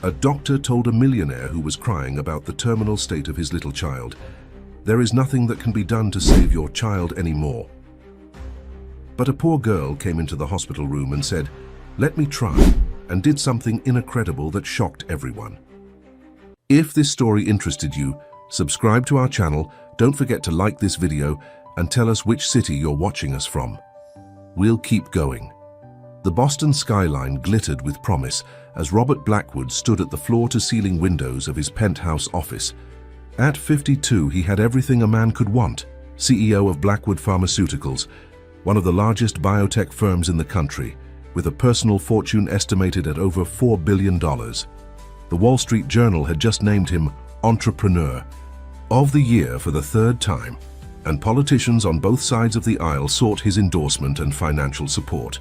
A doctor told a millionaire who was crying about the terminal state of his little child, "There is nothing that can be done to save your child anymore." But a poor girl came into the hospital room and said, "Let me try," and did something incredible that shocked everyone. If this story interested you, subscribe to our channel, don't forget to like this video, and tell us which city you're watching us from. We'll keep going. The Boston skyline glittered with promise as Robert Blackwood stood at the floor-to-ceiling windows of his penthouse office. At 52, he had everything a man could want: CEO of Blackwood Pharmaceuticals, one of the largest biotech firms in the country, with a personal fortune estimated at over $4 billion. The Wall Street Journal had just named him Entrepreneur of the Year for the third time, and politicians on both sides of the aisle sought his endorsement and financial support.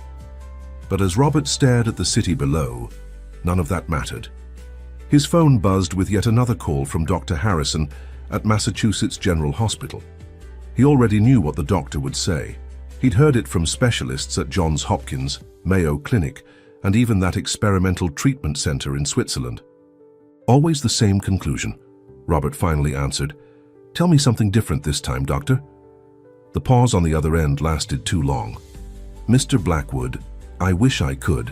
But as Robert stared at the city below, none of that mattered. His phone buzzed with yet another call from Dr. Harrison at Massachusetts General Hospital. He already knew what the doctor would say. He'd heard it from specialists at Johns Hopkins, Mayo Clinic, and even that experimental treatment center in Switzerland. "Always the same conclusion," Robert finally answered. "Tell me something different this time, doctor." The pause on the other end lasted too long. "Mr. Blackwood, I wish I could.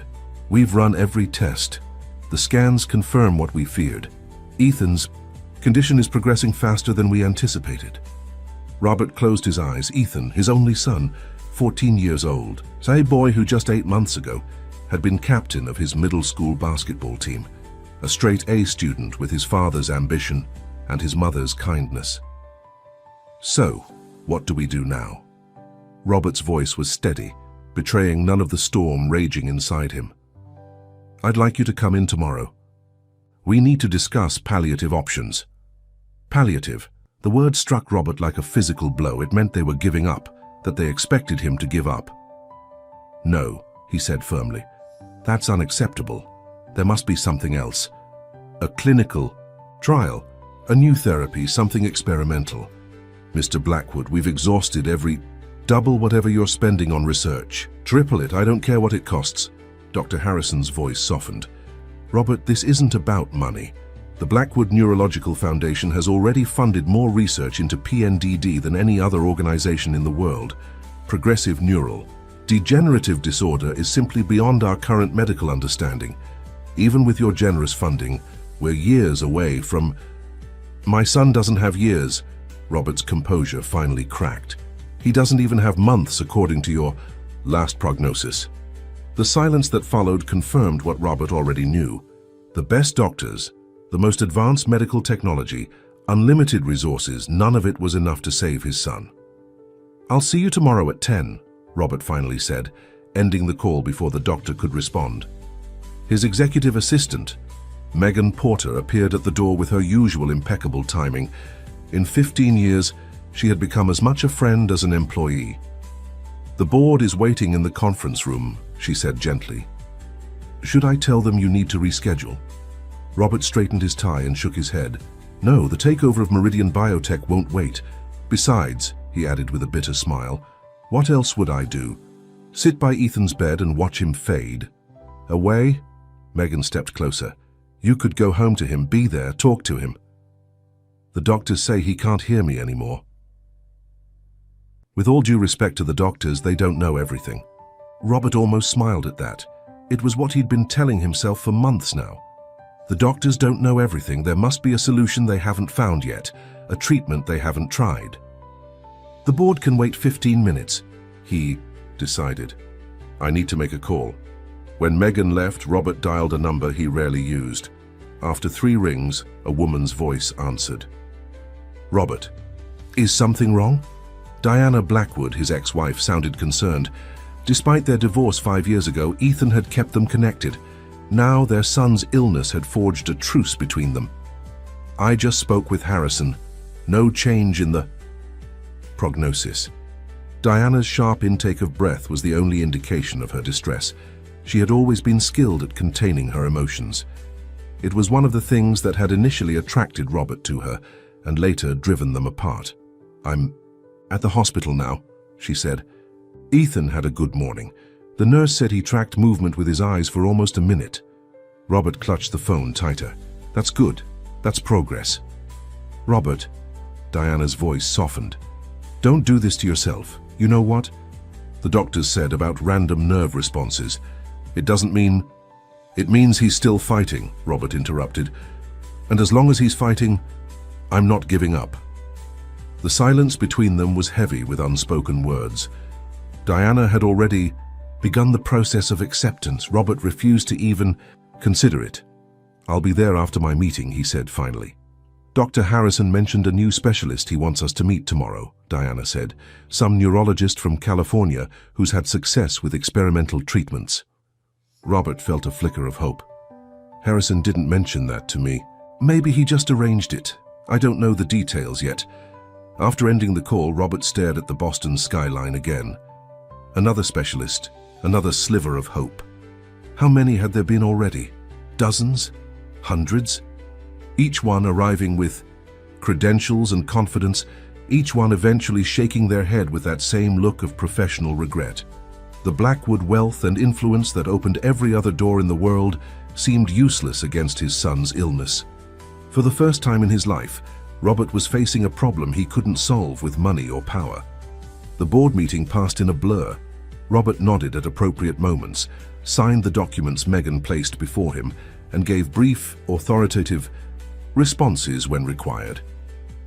We've run every test. The scans confirm what we feared. Ethan's condition is progressing faster than we anticipated." Robert closed his eyes. Ethan, his only son, 14 years old, a boy who just 8 months ago had been captain of his middle school basketball team, a straight A student with his father's ambition and his mother's kindness. "So, what do we do now?" Robert's voice was steady, betraying none of the storm raging inside him. "I'd like you to come in tomorrow. We need to discuss palliative options." Palliative. The word struck Robert like a physical blow. It meant they were giving up, that they expected him to give up. "No," he said firmly. "That's unacceptable. There must be something else. A clinical trial, a new therapy, something experimental." "Mr. Blackwood, we've exhausted every... Double whatever you're spending on research. Triple it, I don't care what it costs." Dr. Harrison's voice softened. "Robert, this isn't about money. The Blackwood Neurological Foundation has already funded more research into PNDD than any other organization in the world. Progressive neural degenerative disorder is simply beyond our current medical understanding. Even with your generous funding, we're years away from..." "My son doesn't have years." Robert's composure finally cracked. "He doesn't even have months according to your last prognosis." The silence that followed confirmed what Robert already knew. The best doctors, the most advanced medical technology, unlimited resources, none of it was enough to save his son. "I'll see you tomorrow at 10, Robert finally said, ending the call before the doctor could respond. His executive assistant, Megan Porter, appeared at the door with her usual impeccable timing. In 15 years, she had become as much a friend as an employee. "The board is waiting in the conference room," she said gently. "Should I tell them you need to reschedule?" Robert straightened his tie and shook his head. "No, the takeover of Meridian Biotech won't wait. Besides," he added with a bitter smile, "what else would I do? Sit by Ethan's bed and watch him fade? Away?" Megan stepped closer. "You could go home to him, be there, talk to him." "The doctors say he can't hear me anymore." With all due respect to the doctors, they don't know everything. Robert almost smiled at that. It was what he'd been telling himself for months now. The doctors don't know everything. There must be a solution they haven't found yet, a treatment they haven't tried. "The board can wait 15 minutes, he decided. "I need to make a call." When Megan left, Robert dialed a number he rarely used. After 3 rings, a woman's voice answered. "Robert, is something wrong?" Diana Blackwood, his ex-wife, sounded concerned. Despite their divorce 5 years ago, Ethan had kept them connected. Now their son's illness had forged a truce between them. "I just spoke with Harrison. No change in the prognosis." Diana's sharp intake of breath was the only indication of her distress. She had always been skilled at containing her emotions. It was one of the things that had initially attracted Robert to her and later driven them apart. "I'm at the hospital now," she said. Ethan had a good morning. The nurse said he tracked movement with his eyes for almost a minute. Robert clutched the phone tighter. That's good. That's progress. Robert, Diana's voice softened. Don't do this to yourself. You know what? The doctors said about random nerve responses. It doesn't mean... It means he's still fighting, Robert interrupted. And as long as he's fighting, I'm not giving up. The silence between them was heavy with unspoken words. Diana had already begun the process of acceptance. Robert refused to even consider it. I'll be there after my meeting, he said finally. Dr. Harrison mentioned a new specialist he wants us to meet tomorrow, Diana said. Some neurologist from California who's had success with experimental treatments. Robert felt a flicker of hope. Harrison didn't mention that to me. Maybe he just arranged it. I don't know the details yet. After ending the call, Robert stared at the Boston skyline again. Another specialist, another sliver of hope. How many had there been already? Dozens? Hundreds? Each one arriving with credentials and confidence, each one eventually shaking their head with that same look of professional regret. The Blackwood wealth and influence that opened every other door in the world seemed useless against his son's illness. For the first time in his life, Robert was facing a problem he couldn't solve with money or power. The board meeting passed in a blur. Robert nodded at appropriate moments, signed the documents Megan placed before him, and gave brief, authoritative responses when required.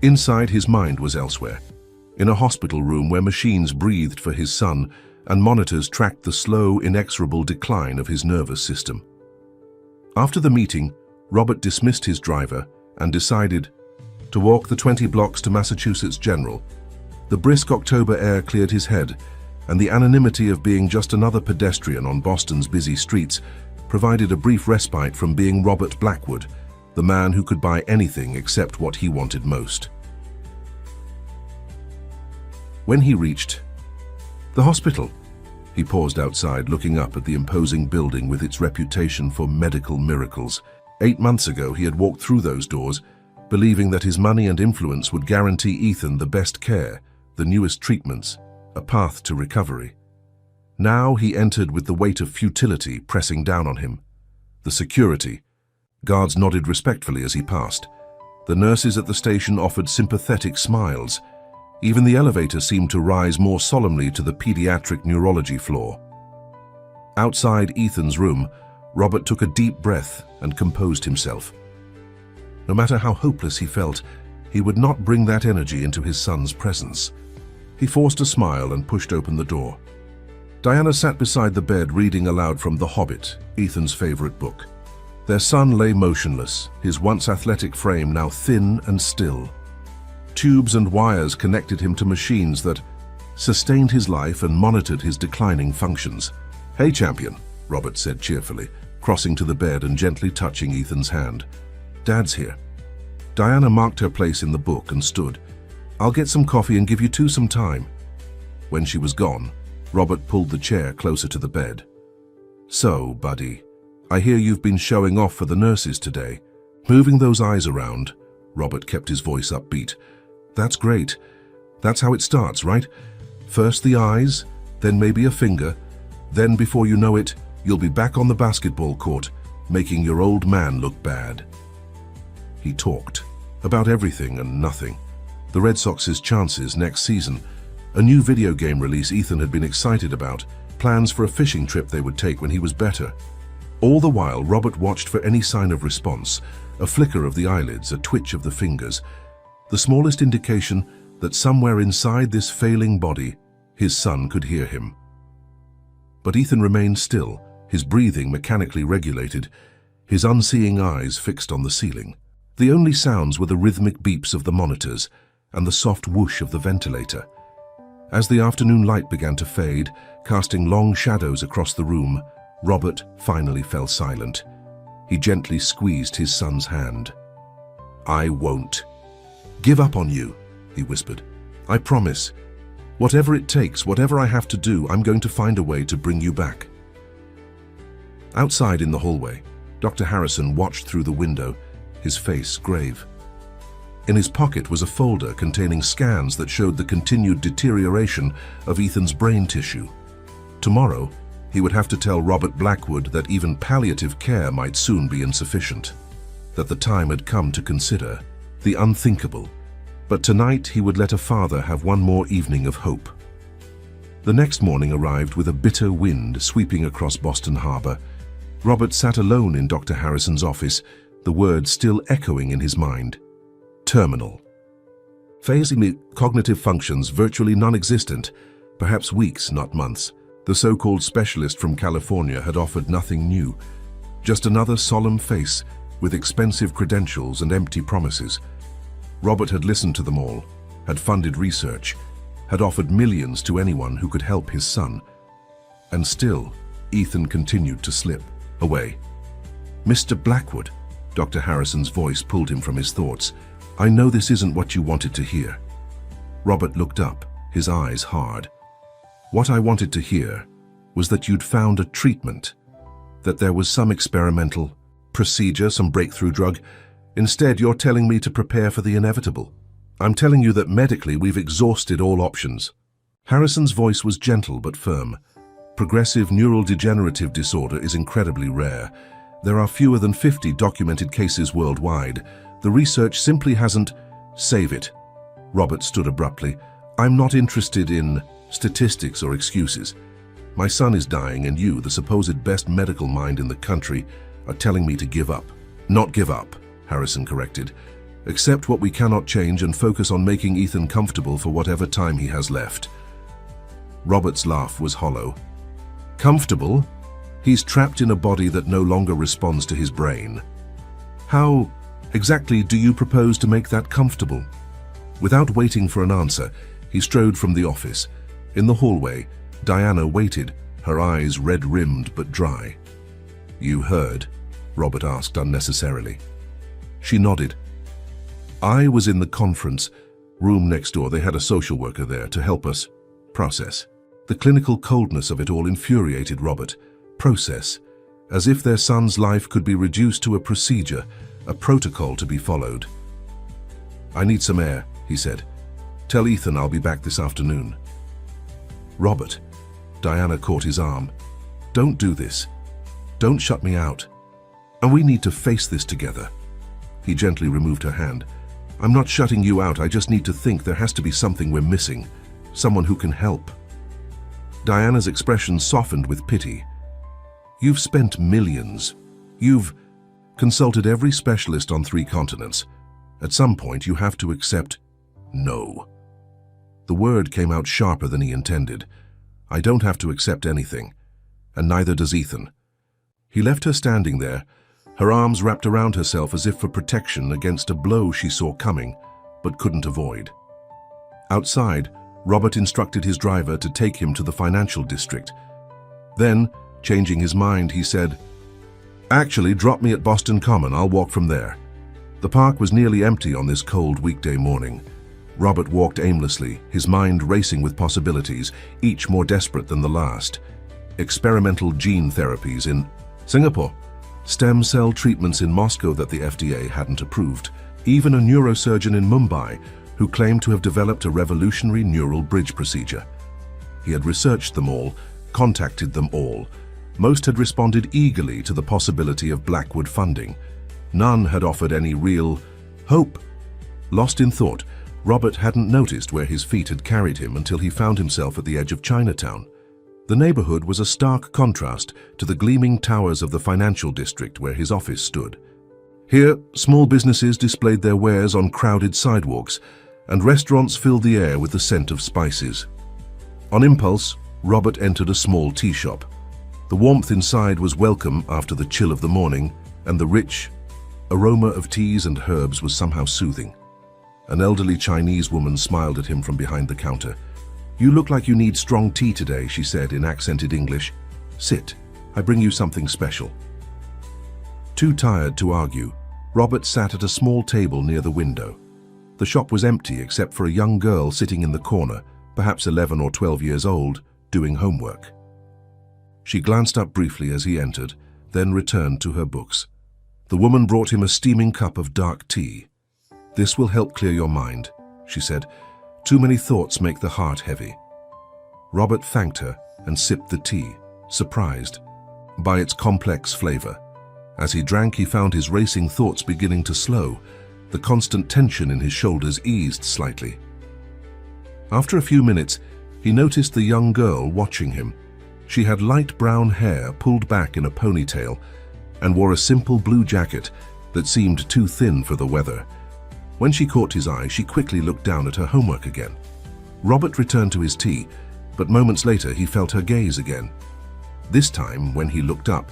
Inside, his mind was elsewhere, in a hospital room where machines breathed for his son and monitors tracked the slow, inexorable decline of his nervous system. After the meeting, Robert dismissed his driver and decided to walk the 20 blocks to Massachusetts General. The brisk October air cleared his head, and the anonymity of being just another pedestrian on Boston's busy streets provided a brief respite from being Robert Blackwood, the man who could buy anything except what he wanted most. When he reached the hospital, he paused outside, looking up at the imposing building with its reputation for medical miracles. 8 months ago, he had walked through those doors, believing that his money and influence would guarantee Ethan the best care, the newest treatments, a path to recovery. Now he entered with the weight of futility pressing down on him. The security. Guards nodded respectfully as he passed. The nurses at the station offered sympathetic smiles. Even the elevator seemed to rise more solemnly to the pediatric neurology floor. Outside Ethan's room, Robert took a deep breath and composed himself. No matter how hopeless he felt, he would not bring that energy into his son's presence. He forced a smile and pushed open the door. Diana sat beside the bed reading aloud from The Hobbit, Ethan's favorite book. Their son lay motionless, his once athletic frame now thin and still. Tubes and wires connected him to machines that sustained his life and monitored his declining functions. "Hey, champion," Robert said cheerfully, crossing to the bed and gently touching Ethan's hand. "Dad's here." Diana marked her place in the book and stood. "I'll get some coffee and give you two some time." When she was gone, Robert pulled the chair closer to the bed. "So, buddy, I hear you've been showing off for the nurses today." Moving those eyes around, Robert kept his voice upbeat. "That's great. That's how it starts, right? First the eyes, then maybe a finger, then before you know it, you'll be back on the basketball court, making your old man look bad." He talked about everything and nothing. The Red Sox's chances next season, a new video game release Ethan had been excited about, plans for a fishing trip they would take when he was better. All the while, Robert watched for any sign of response, a flicker of the eyelids, a twitch of the fingers, the smallest indication that somewhere inside this failing body, his son could hear him. But Ethan remained still, his breathing mechanically regulated, his unseeing eyes fixed on the ceiling. The only sounds were the rhythmic beeps of the monitors and the soft whoosh of the ventilator. As the afternoon light began to fade, casting long shadows across the room, Robert finally fell silent. He gently squeezed his son's hand. "I won't give up on you," he whispered. "I promise. Whatever it takes, whatever I have to do, I'm going to find a way to bring you back." Outside in the hallway, Dr. Harrison watched through the window, his face grave. In his pocket was a folder containing scans that showed the continued deterioration of Ethan's brain tissue. Tomorrow, He would have to tell Robert Blackwood that even palliative care might soon be insufficient, that the time had come to consider the unthinkable. But tonight he would let a father have one more evening of hope. The next morning arrived with a bitter wind sweeping across Boston Harbor. Robert sat alone in Dr. Harrison's office, the words still echoing in his mind. Terminal. Phasing cognitive functions virtually non-existent, perhaps weeks, not months. The so-called specialist from California had offered nothing new, just another solemn face with expensive credentials and empty promises. Robert had listened to them all, had funded research, had offered millions to anyone who could help his son. And still, Ethan continued to slip away. Mr. Blackwood, Dr. Harrison's voice pulled him from his thoughts. I know this isn't what you wanted to hear. Robert looked up, his eyes hard. What I wanted to hear was that you'd found a treatment, that there was some experimental procedure, some breakthrough drug. Instead, you're telling me to prepare for the inevitable. I'm telling you that medically we've exhausted all options. Harrison's voice was gentle but firm. Progressive neurodegenerative disorder is incredibly rare. There are fewer than 50 documented cases worldwide. The research simply hasn't. Save it. Robert stood abruptly. I'm not interested in statistics or excuses. My son is dying, and you, the supposed best medical mind in the country, are telling me to give up. Not give up, Harrison corrected. Accept what we cannot change and focus on making Ethan comfortable for whatever time he has left. Robert's laugh was hollow. Comfortable? He's trapped in a body that no longer responds to his brain. How exactly do you propose to make that comfortable? Without waiting for an answer, he strode from the office. In the hallway, Diana waited, her eyes red-rimmed but dry. You heard? Robert asked unnecessarily. She nodded. I was in the conference room next door. They had a social worker there to help us process. The clinical coldness of it all infuriated Robert. Process, as if their son's life could be reduced to a procedure, a protocol to be followed. I need some air, he said. Tell Ethan I'll be back this afternoon. Robert, Diana caught his arm. Don't do this. Don't shut me out. And we need to face this together. He gently removed her hand. I'm not shutting you out, I just need to think there has to be something we're missing. Someone who can help. Diana's expression softened with pity. You've spent millions. You've consulted every specialist on 3 continents. At some point, you have to accept no. The word came out sharper than he intended. I don't have to accept anything, and neither does Ethan. He left her standing there, her arms wrapped around herself as if for protection against a blow she saw coming, but couldn't avoid. Outside, Robert instructed his driver to take him to the financial district. Then, changing his mind, he said, Actually, drop me at Boston Common, I'll walk from there. The park was nearly empty on this cold weekday morning. Robert walked aimlessly, his mind racing with possibilities, each more desperate than the last. Experimental gene therapies in Singapore, stem cell treatments in Moscow that the FDA hadn't approved, even a neurosurgeon in Mumbai who claimed to have developed a revolutionary neural bridge procedure. He had researched them all, contacted them all. Most had responded eagerly to the possibility of Blackwood funding. None had offered any real hope. Lost in thought, Robert hadn't noticed where his feet had carried him until he found himself at the edge of Chinatown. The neighborhood was a stark contrast to the gleaming towers of the financial district where his office stood. Here, small businesses displayed their wares on crowded sidewalks, and restaurants filled the air with the scent of spices. On impulse, Robert entered a small tea shop. The warmth inside was welcome after the chill of the morning, and the rich aroma of teas and herbs was somehow soothing. An elderly Chinese woman smiled at him from behind the counter. You look like you need strong tea today, she said in accented English. Sit, I bring you something special. Too tired to argue, Robert sat at a small table near the window. The shop was empty except for a young girl sitting in the corner, perhaps 11 or 12 years old, doing homework. She glanced up briefly as he entered, then returned to her books. The woman brought him a steaming cup of dark tea. This will help clear your mind, she said. Too many thoughts make the heart heavy. Robert thanked her and sipped the tea, surprised by its complex flavor. As he drank, he found his racing thoughts beginning to slow. The constant tension in his shoulders eased slightly. After a few minutes, he noticed the young girl watching him. She had light brown hair pulled back in a ponytail and wore a simple blue jacket that seemed too thin for the weather. When she caught his eye, she quickly looked down at her homework again. Robert returned to his tea, but moments later he felt her gaze again. This time, when he looked up,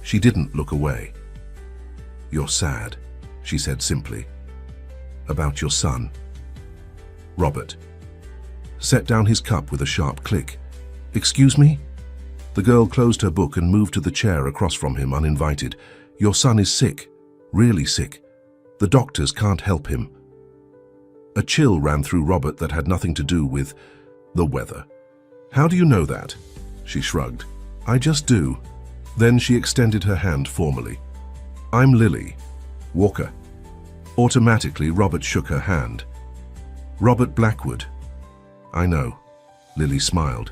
she didn't look away. "You're sad," she said simply. "About your son." Robert set down his cup with a sharp click. "Excuse me?" The girl closed her book and moved to the chair across from him uninvited. "Your son is sick, really sick. The doctors can't help him." A chill ran through Robert that had nothing to do with the weather. "How do you know that?" She shrugged. "I just do." Then she extended her hand formally. "I'm Lily Walker." Automatically, Robert shook her hand. "Robert Blackwood." "I know." Lily smiled.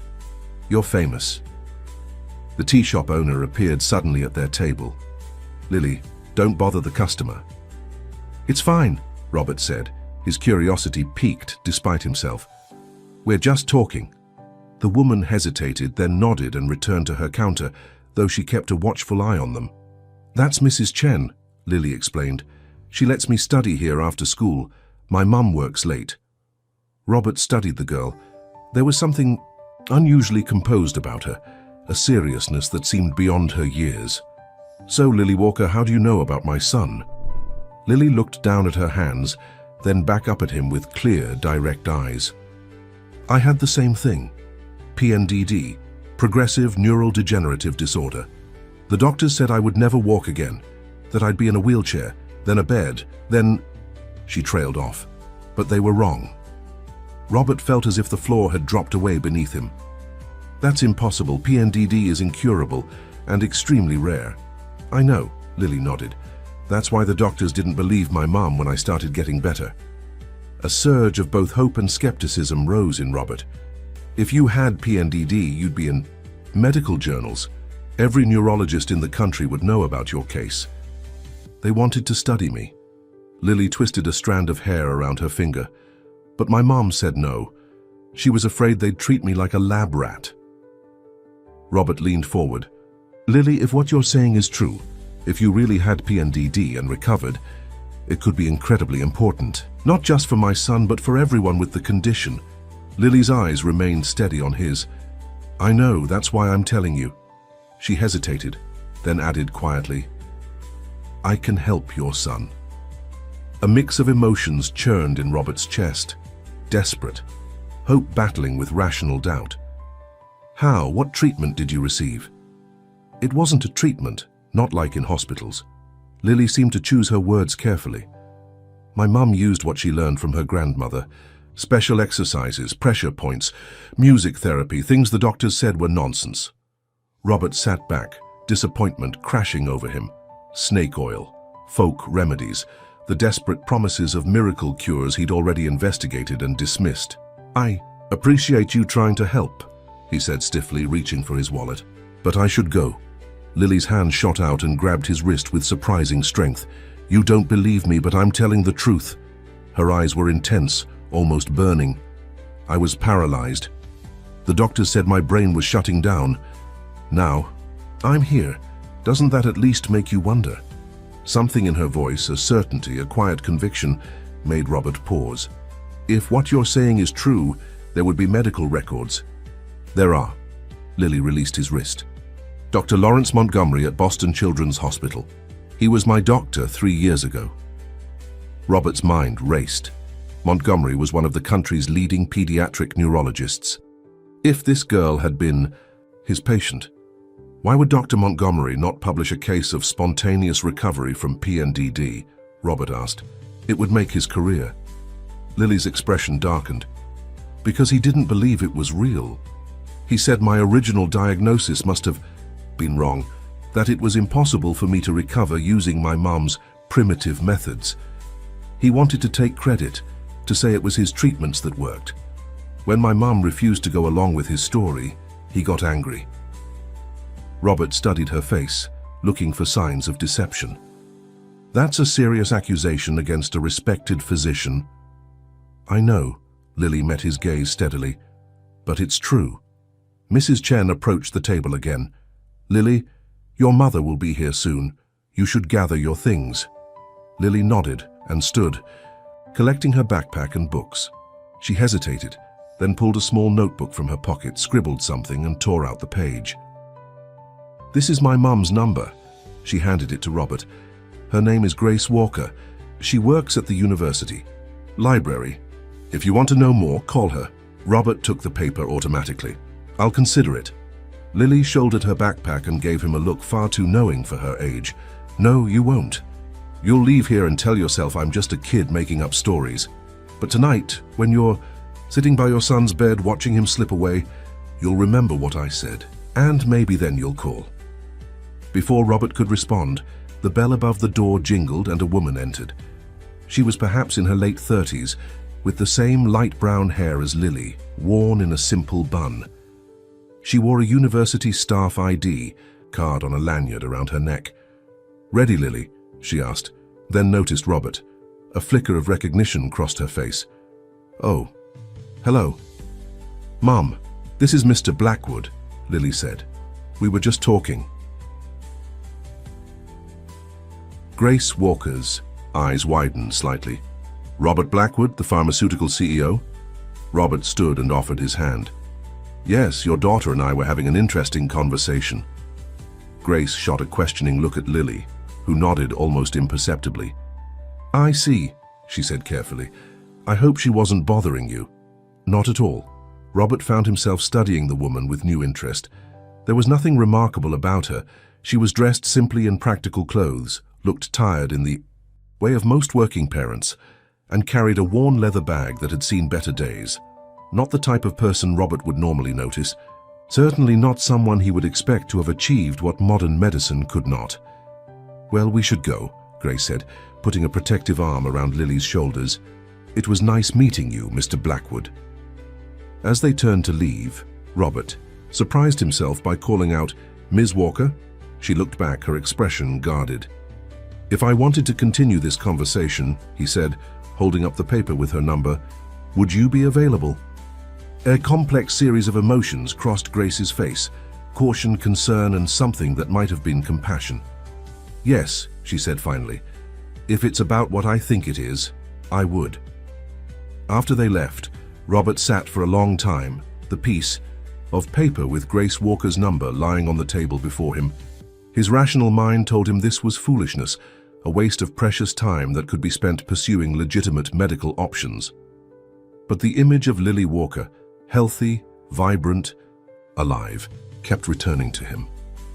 "You're famous." The tea shop owner appeared suddenly at their table. "Lily, don't bother the customer." "It's fine," Robert said, his curiosity piqued despite himself. "We're just talking." The woman hesitated, then nodded and returned to her counter, though she kept a watchful eye on them. "That's Mrs. Chen," Lily explained. "She lets me study here after school. My mum works late." Robert studied the girl. There was something unusually composed about her, a seriousness that seemed beyond her years. "So, Lily Walker, how do you know about my son?" Lily looked down at her hands, then back up at him with clear, direct eyes. "I had the same thing. PNDD, progressive neurodegenerative disorder. The doctors said I would never walk again, that I'd be in a wheelchair, then a bed, then—" She trailed off. But they were wrong. Robert felt as if the floor had dropped away beneath him. "That's impossible. PNDD is incurable and extremely rare." "I know," Lily nodded. "That's why the doctors didn't believe my mom when I started getting better." A surge of both hope and skepticism rose in Robert. "If you had PNDD, you'd be in medical journals. Every neurologist in the country would know about your case." "They wanted to study me." Lily twisted a strand of hair around her finger. "But my mom said no. She was afraid they'd treat me like a lab rat." Robert leaned forward. "Lily, if what you're saying is true, if you really had PNDD and recovered, it could be incredibly important. Not just for my son, but for everyone with the condition." Lily's eyes remained steady on his. "I know, that's why I'm telling you." She hesitated, then added quietly, "I can help your son." A mix of emotions churned in Robert's chest. Desperate, hope battling with rational doubt. "How? What treatment did you receive?" "It wasn't a treatment, not like in hospitals." Lily seemed to choose her words carefully. "My mum used what she learned from her grandmother. Special exercises, pressure points, music therapy, things the doctors said were nonsense." Robert sat back, disappointment crashing over him. Snake oil, folk remedies, the desperate promises of miracle cures he'd already investigated and dismissed. "I appreciate you trying to help," he said stiffly, reaching for his wallet. "But I should go." Lily's hand shot out and grabbed his wrist with surprising strength. "You don't believe me, but I'm telling the truth." Her eyes were intense, almost burning. "I was paralyzed. The doctors said my brain was shutting down. Now, I'm here. Doesn't that at least make you wonder?" Something in her voice, a certainty, a quiet conviction, made Robert pause. "If what you're saying is true, there would be medical records." "There are." Lily released his wrist. "Dr. Lawrence Montgomery at Boston Children's Hospital. He was my doctor 3 years ago." Robert's mind raced. Montgomery was one of the country's leading pediatric neurologists. If this girl had been his patient, why would Dr. Montgomery not publish a case of spontaneous recovery from PNDD? Robert asked. It would make his career. Lily's expression darkened. Because he didn't believe it was real. He said my original diagnosis must have been wrong, that it was impossible for me to recover using my mom's primitive methods. He wanted to take credit, to say it was his treatments that worked. When my mom refused to go along with his story, he got angry. Robert studied her face, looking for signs of deception. "That's a serious accusation against a respected physician." "I know," Lily met his gaze steadily, "but it's true." Mrs. Chen approached the table again. "Lily, your mother will be here soon. You should gather your things." Lily nodded and stood, collecting her backpack and books. She hesitated, then pulled a small notebook from her pocket, scribbled something, and tore out the page. "This is my mum's number." She handed it to Robert. "Her name is Grace Walker. She works at the university. Library. If you want to know more, call her." Robert took the paper automatically. "I'll consider it." Lily shouldered her backpack and gave him a look far too knowing for her age. "No, you won't. You'll leave here and tell yourself I'm just a kid making up stories. But tonight, when you're sitting by your son's bed watching him slip away, you'll remember what I said, and maybe then you'll call." Before Robert could respond, the bell above the door jingled and a woman entered. She was perhaps in her late 30s, with the same light brown hair as Lily, worn in a simple bun. She wore a university staff ID card on a lanyard around her neck. "Ready, Lily?" she asked, then noticed Robert. A flicker of recognition crossed her face. "Oh, hello." "Mom, this is Mr. Blackwood," Lily said. "We were just talking." Grace Walker's eyes widened slightly. "Robert Blackwood, the pharmaceutical CEO?" Robert stood and offered his hand. "Yes, your daughter and I were having an interesting conversation." Grace shot a questioning look at Lily, who nodded almost imperceptibly. "I see," she said carefully. "I hope she wasn't bothering you." "Not at all." Robert found himself studying the woman with new interest. There was nothing remarkable about her. She was dressed simply in practical clothes, looked tired in the way of most working parents, and carried a worn leather bag that had seen better days. Not the type of person Robert would normally notice. Certainly not someone he would expect to have achieved what modern medicine could not. "Well, we should go," Grace said, putting a protective arm around Lily's shoulders. "It was nice meeting you, Mr. Blackwood." As they turned to leave, Robert surprised himself by calling out, "Ms. Walker?" She looked back, her expression guarded. "If I wanted to continue this conversation," he said, holding up the paper with her number, "would you be available?" A complex series of emotions crossed Grace's face, caution, concern, and something that might have been compassion. "Yes," she said finally. "If it's about what I think it is, I would." After they left, Robert sat for a long time, the piece of paper with Grace Walker's number lying on the table before him. His rational mind told him this was foolishness, a waste of precious time that could be spent pursuing legitimate medical options. But the image of Lily Walker, healthy, vibrant, alive, kept returning to him.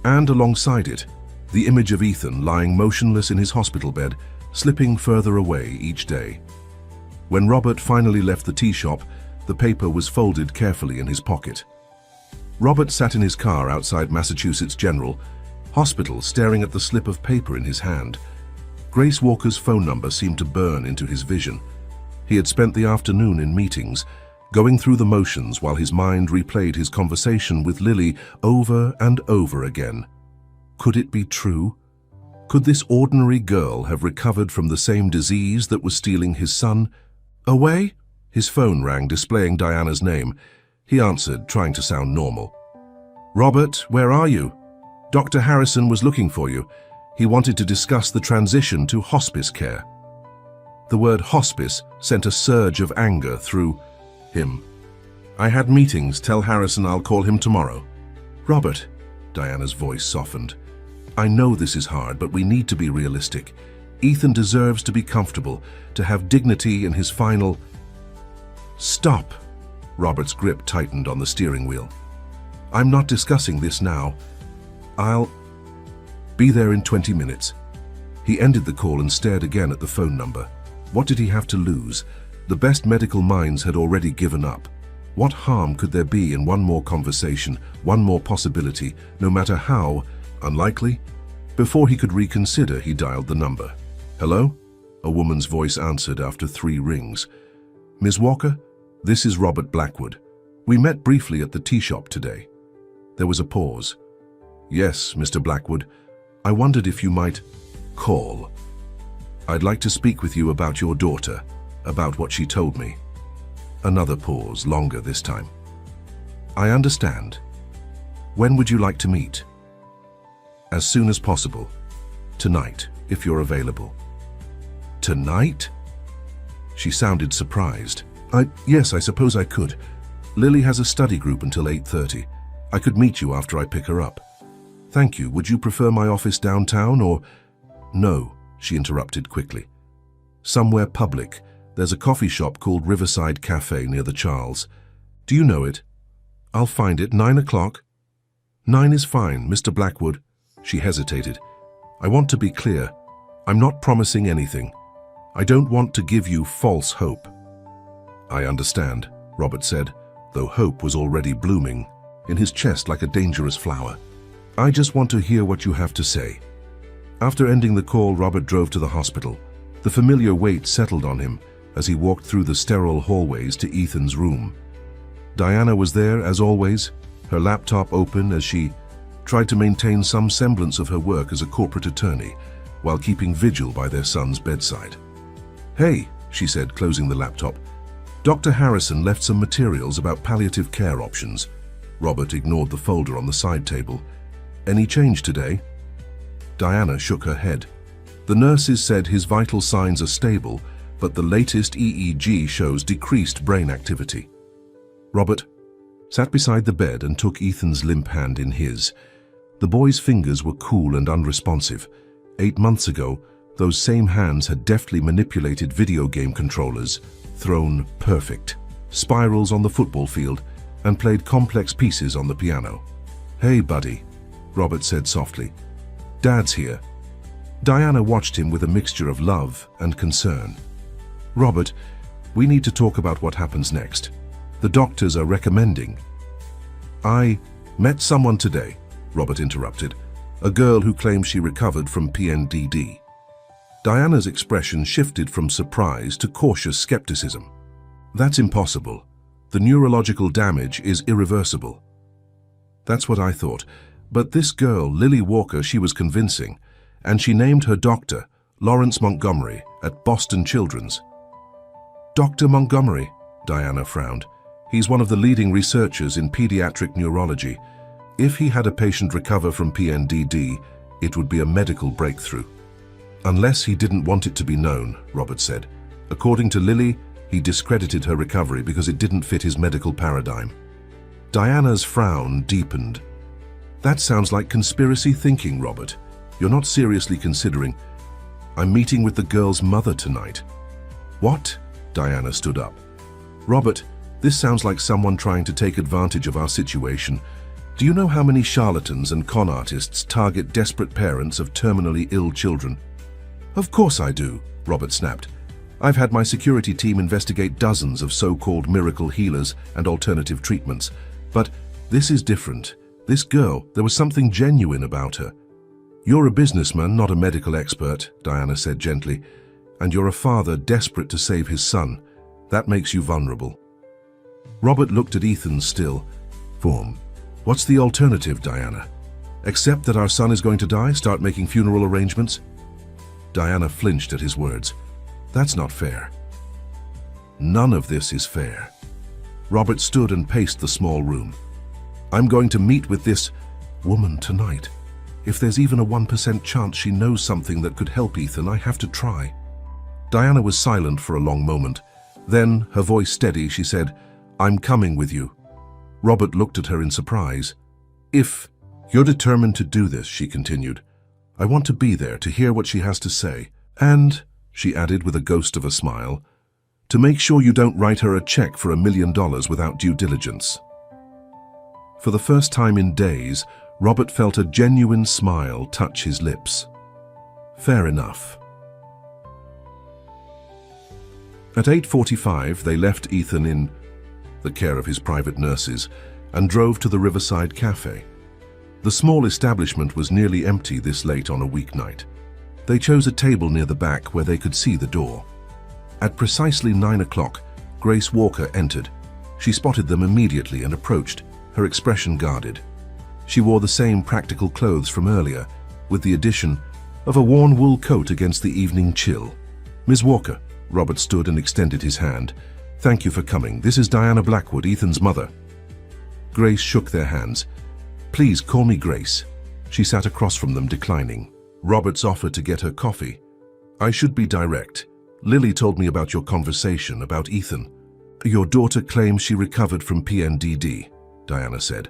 And alongside it, the image of Ethan lying motionless in his hospital bed, slipping further away each day. When Robert finally left the tea shop, the paper was folded carefully in his pocket. Robert sat in his car outside Massachusetts General Hospital, staring at the slip of paper in his hand. Grace Walker's phone number seemed to burn into his vision. He had spent the afternoon in meetings, going through the motions while his mind replayed his conversation with Lily over and over again. Could it be true? Could this ordinary girl have recovered from the same disease that was stealing his son away? His phone rang, displaying Diana's name. He answered, trying to sound normal. "Robert, where are you? Dr. Harrison was looking for you. He wanted to discuss the transition to hospice care." The word hospice sent a surge of anger through him. "I had meetings. Tell Harrison I'll call him tomorrow." "Robert," Diana's voice softened, "I know this is hard, but we need to be realistic. Ethan deserves to be comfortable, to have dignity in his final..." "Stop!" Robert's grip tightened on the steering wheel. "I'm not discussing this now. I'll be there in 20 minutes. He ended the call and stared again at the phone number. What did he have to lose? The best medical minds had already given up. What harm could there be in one more conversation, one more possibility, no matter how unlikely? Before he could reconsider, he dialed the number. "Hello?" A woman's voice answered after 3 rings. "Ms. Walker, this is Robert Blackwood. We met briefly at the tea shop today." There was a pause. Yes, Mr. Blackwood. I wondered if you might call. I'd like to speak with you about your daughter, about what she told me. Another pause, longer this time. I understand. When would you like to meet? As soon as possible. Tonight, if you're available. Tonight? She sounded surprised. Yes, I suppose I could. Lily has a study group until 8:30. I could meet you after I pick her up. Thank you. Would you prefer my office downtown or... No, she interrupted quickly. Somewhere public. There's a coffee shop called Riverside Cafe near the Charles. Do you know it? I'll find it. 9 o'clock? 9 is fine, Mr. Blackwood. She hesitated. I want to be clear. I'm not promising anything. I don't want to give you false hope. I understand, Robert said, though hope was already blooming in his chest like a dangerous flower. I just want to hear what you have to say. After ending the call, Robert drove to the hospital. The familiar weight settled on him as he walked through the sterile hallways to Ethan's room. Diana was there, as always, her laptop open as she tried to maintain some semblance of her work as a corporate attorney while keeping vigil by their son's bedside. Hey, she said, closing the laptop. Dr. Harrison left some materials about palliative care options. Robert ignored the folder on the side table. Any change today? Diana shook her head. The nurses said his vital signs are stable, but the latest EEG shows decreased brain activity. Robert sat beside the bed and took Ethan's limp hand in his. The boy's fingers were cool and unresponsive. 8 months ago, those same hands had deftly manipulated video game controllers, thrown perfect spirals on the football field, and played complex pieces on the piano. Hey, buddy, Robert said softly. Dad's here. Diana watched him with a mixture of love and concern. Robert, we need to talk about what happens next. The doctors are recommending. I met someone today, Robert interrupted, a girl who claims she recovered from PNDD. Diana's expression shifted from surprise to cautious skepticism. That's impossible. The neurological damage is irreversible. That's what I thought. But this girl, Lily Walker, she was convincing, and she named her doctor, Lawrence Montgomery, at Boston Children's. Dr. Montgomery, Diana frowned. He's one of the leading researchers in pediatric neurology. If he had a patient recover from PNDD, it would be a medical breakthrough. Unless he didn't want it to be known, Robert said. According to Lily, he discredited her recovery because it didn't fit his medical paradigm. Diana's frown deepened. That sounds like conspiracy thinking, Robert. You're not seriously considering... I'm meeting with the girl's mother tonight. What? Diana stood up. Robert, this sounds like someone trying to take advantage of our situation. Do you know how many charlatans and con artists target desperate parents of terminally ill children? Of course I do, Robert snapped. I've had my security team investigate dozens of so-called miracle healers and alternative treatments. But this is different. This girl, there was something genuine about her. You're a businessman, not a medical expert, Diana said gently, and you're a father desperate to save his son. That makes you vulnerable. Robert looked at Ethan still. Form. What's the alternative, Diana? Accept that our son is going to die, start making funeral arrangements? Diana flinched at his words. That's not fair. None of this is fair. Robert stood and paced the small room. I'm going to meet with this woman tonight. If there's even a 1% chance she knows something that could help Ethan, I have to try. Diana was silent for a long moment. Then, her voice steady, she said, I'm coming with you. Robert looked at her in surprise. If you're determined to do this, she continued, I want to be there to hear what she has to say. And, she added with a ghost of a smile, to make sure you don't write her a check for $1 million without due diligence. For the first time in days, Robert felt a genuine smile touch his lips. Fair enough. At 8:45, they left Ethan in the care of his private nurses and drove to the Riverside Cafe. The small establishment was nearly empty this late on a weeknight. They chose a table near the back where they could see the door. At precisely 9 o'clock, Grace Walker entered. She spotted them immediately and approached, her expression guarded. She wore the same practical clothes from earlier, with the addition of a worn wool coat against the evening chill. "Ms. Walker," Robert stood and extended his hand. "Thank you for coming. This is Diana Blackwood, Ethan's mother." Grace shook their hands. "Please call me Grace." She sat across from them, declining. Robert's offer to get her coffee. "I should be direct. Lily told me about your conversation about Ethan. Your daughter claims she recovered from PNDD," Diana said,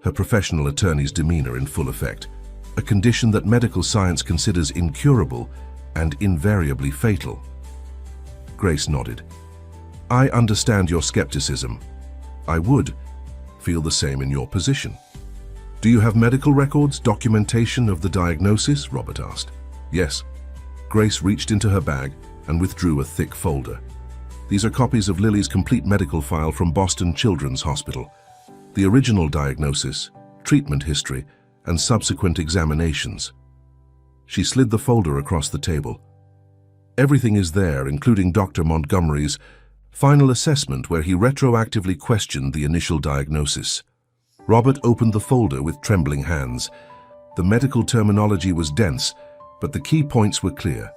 her professional attorney's demeanor in full effect, "a condition that medical science considers incurable and invariably fatal." Grace nodded. "I understand your skepticism. I would feel the same in your position." "Do you have medical records, documentation of the diagnosis?" Robert asked. "Yes." Grace reached into her bag and withdrew a thick folder. "These are copies of Lily's complete medical file from Boston Children's Hospital. The original diagnosis, treatment history, and subsequent examinations." She slid the folder across the table. "Everything is there, including Dr. Montgomery's final assessment where he retroactively questioned the initial diagnosis." Robert opened the folder with trembling hands. The medical terminology was dense, but the key points were clear.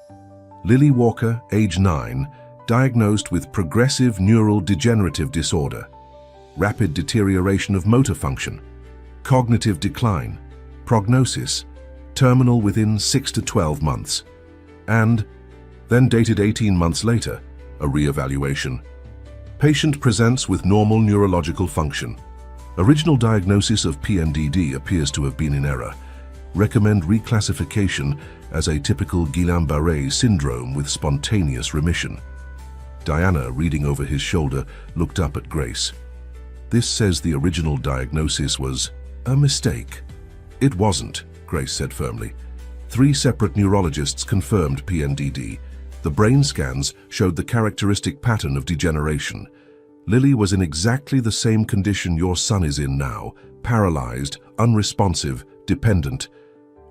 Lily Walker, age 9, diagnosed with progressive neural degenerative disorder, rapid deterioration of motor function, cognitive decline, prognosis, terminal within 6 to 12 months, and, then dated 18 months later, a re-evaluation. Patient presents with normal neurological function. Original diagnosis of PNDD appears to have been in error. Recommend reclassification as a typical Guillain-Barré syndrome with spontaneous remission. Diana, reading over his shoulder, looked up at Grace. "This says the original diagnosis was a mistake." "It wasn't," Grace said firmly. 3 separate neurologists confirmed PNDD. The brain scans showed the characteristic pattern of degeneration. Lily was in exactly the same condition your son is in now, paralyzed, unresponsive, dependent,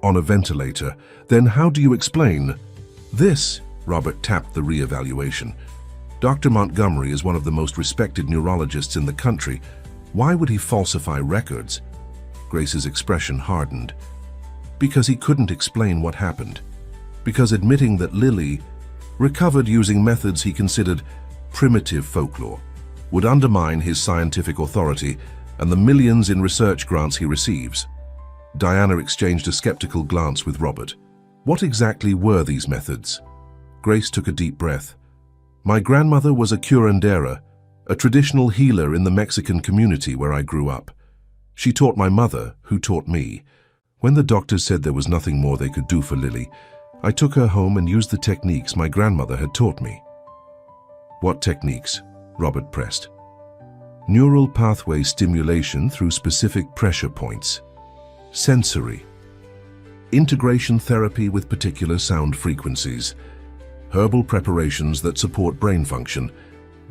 on a ventilator. "Then how do you explain this?" Robert tapped the re-evaluation. "Dr. Montgomery is one of the most respected neurologists in the country. Why would he falsify records?" Grace's expression hardened. "Because he couldn't explain what happened. Because admitting that Lily recovered using methods he considered primitive folklore would undermine his scientific authority and the millions in research grants he receives." Diana exchanged a skeptical glance with Robert. "What exactly were these methods?" Grace took a deep breath. "My grandmother was a curandera, a traditional healer in the Mexican community where I grew up. She taught my mother, who taught me. When the doctors said there was nothing more they could do for Lily, I took her home and used the techniques my grandmother had taught me." "What techniques?" Robert pressed. "Neural pathway stimulation through specific pressure points. Sensory. Integration therapy with particular sound frequencies. Herbal preparations that support brain function.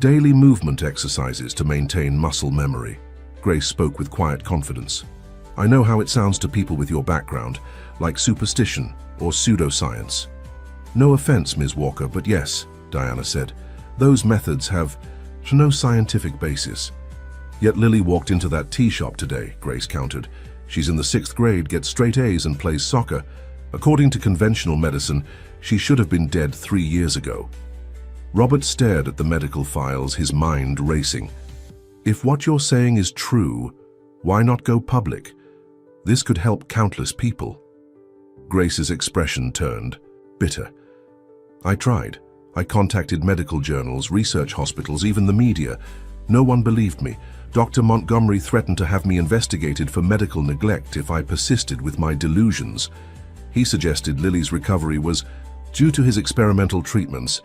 Daily movement exercises to maintain muscle memory." Grace spoke with quiet confidence. "I know how it sounds to people with your background, like superstition or pseudoscience." "No offense, Ms. Walker, but yes," Diana said. "Those methods have no scientific basis." "Yet Lily walked into that tea shop today," Grace countered. "She's in the 6th grade, gets straight A's and plays soccer. According to conventional medicine, she should have been dead 3 years ago." Robert stared at the medical files, his mind racing. "If what you're saying is true, why not go public? This could help countless people." Grace's expression turned, bitter. "I tried. I contacted medical journals, research hospitals, even the media. No one believed me. Dr. Montgomery threatened to have me investigated for medical neglect if I persisted with my delusions. He suggested Lily's recovery was due to his experimental treatments,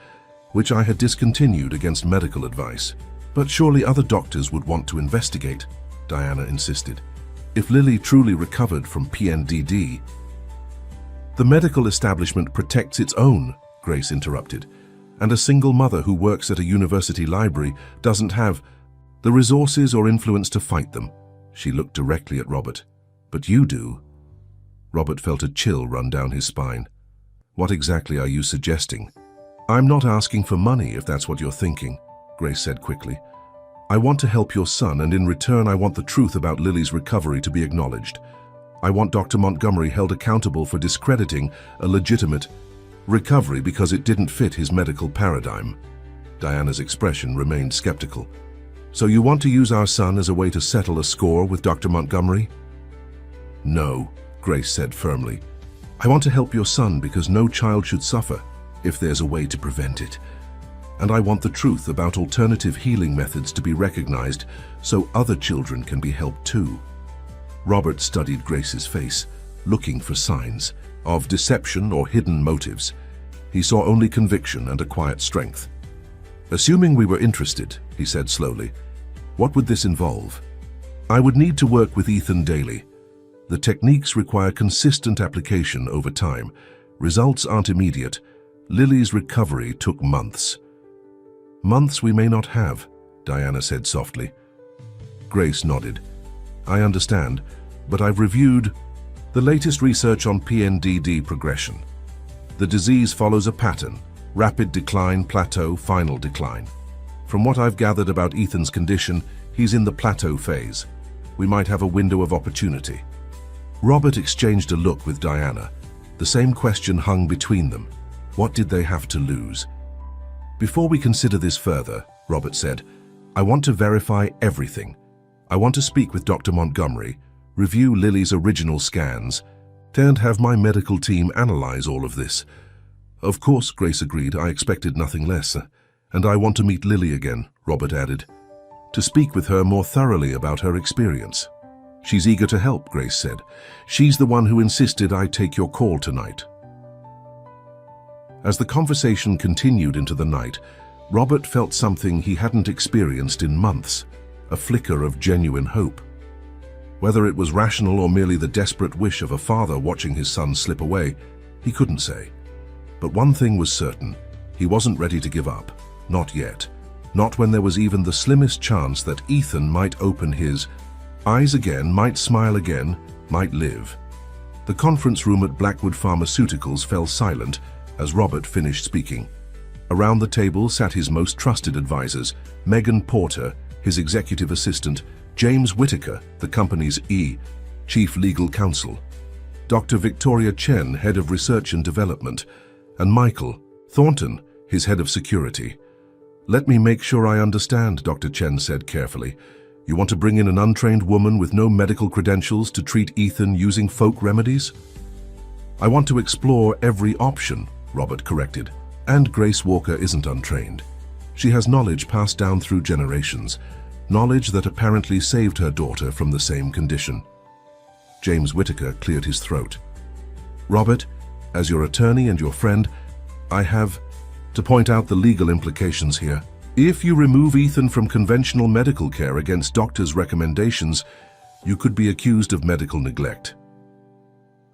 which I had discontinued against medical advice. But surely other doctors would want to investigate," Diana insisted. "If Lily truly recovered from PNDD..." "The medical establishment protects its own," Grace interrupted. "And a single mother who works at a university library doesn't have the resources or influence to fight them." She looked directly at Robert. "But you do." Robert felt a chill run down his spine. "What exactly are you suggesting?" "I'm not asking for money, if that's what you're thinking," Grace said quickly. "I want to help your son, and in return I want the truth about Lily's recovery to be acknowledged. I want Dr. Montgomery held accountable for discrediting a legitimate recovery because it didn't fit his medical paradigm. Diana's expression remained skeptical. So you want to use our son as a way to settle a score with Dr. Montgomery? No, Grace said firmly. I want to help your son because no child should suffer if there's a way to prevent it. And I want the truth about alternative healing methods to be recognized so other children can be helped too. Robert studied Grace's face, looking for signs of deception or hidden motives. He saw only conviction and a quiet strength. Assuming we were interested, he said slowly, what would this involve? I would need to work with Ethan daily. The techniques require consistent application over time. Results aren't immediate. Lily's recovery took months. Months we may not have, Diana said softly. Grace nodded. I understand, but I've reviewed the latest research on PNDD progression. The disease follows a pattern: rapid decline, plateau, final decline. From what I've gathered about Ethan's condition, he's in the plateau phase. We might have a window of opportunity. Robert exchanged a look with Diana. The same question hung between them. What did they have to lose? Before we consider this further, Robert said, I want to verify everything. I want to speak with Dr. Montgomery, review Lily's original scans, and have my medical team analyze all of this. Of course, Grace agreed. I expected nothing less. And I want to meet Lily again, Robert added, to speak with her more thoroughly about her experience. She's eager to help, Grace said. She's the one who insisted I take your call tonight. As the conversation continued into the night, Robert felt something he hadn't experienced in months, a flicker of genuine hope. Whether it was rational or merely the desperate wish of a father watching his son slip away, he couldn't say. But one thing was certain, he wasn't ready to give up. Not yet. Not when there was even the slimmest chance that Ethan might open his eyes again, might smile again, might live. The conference room at Blackwood Pharmaceuticals fell silent as Robert finished speaking. Around the table sat his most trusted advisors, Megan Porter, his executive assistant, James Whitaker, the company's chief legal counsel, Dr. Victoria Chen, head of research and development, and Michael Thornton, his head of security. Let me make sure I understand, Dr. Chen said carefully. You want to bring in an untrained woman with no medical credentials to treat Ethan using folk remedies? I want to explore every option, Robert corrected. And Grace Walker isn't untrained. She has knowledge passed down through generations, knowledge that apparently saved her daughter from the same condition. James Whitaker cleared his throat. Robert, as your attorney and your friend, I have to point out the legal implications here. If you remove Ethan from conventional medical care against doctors' recommendations, you could be accused of medical neglect.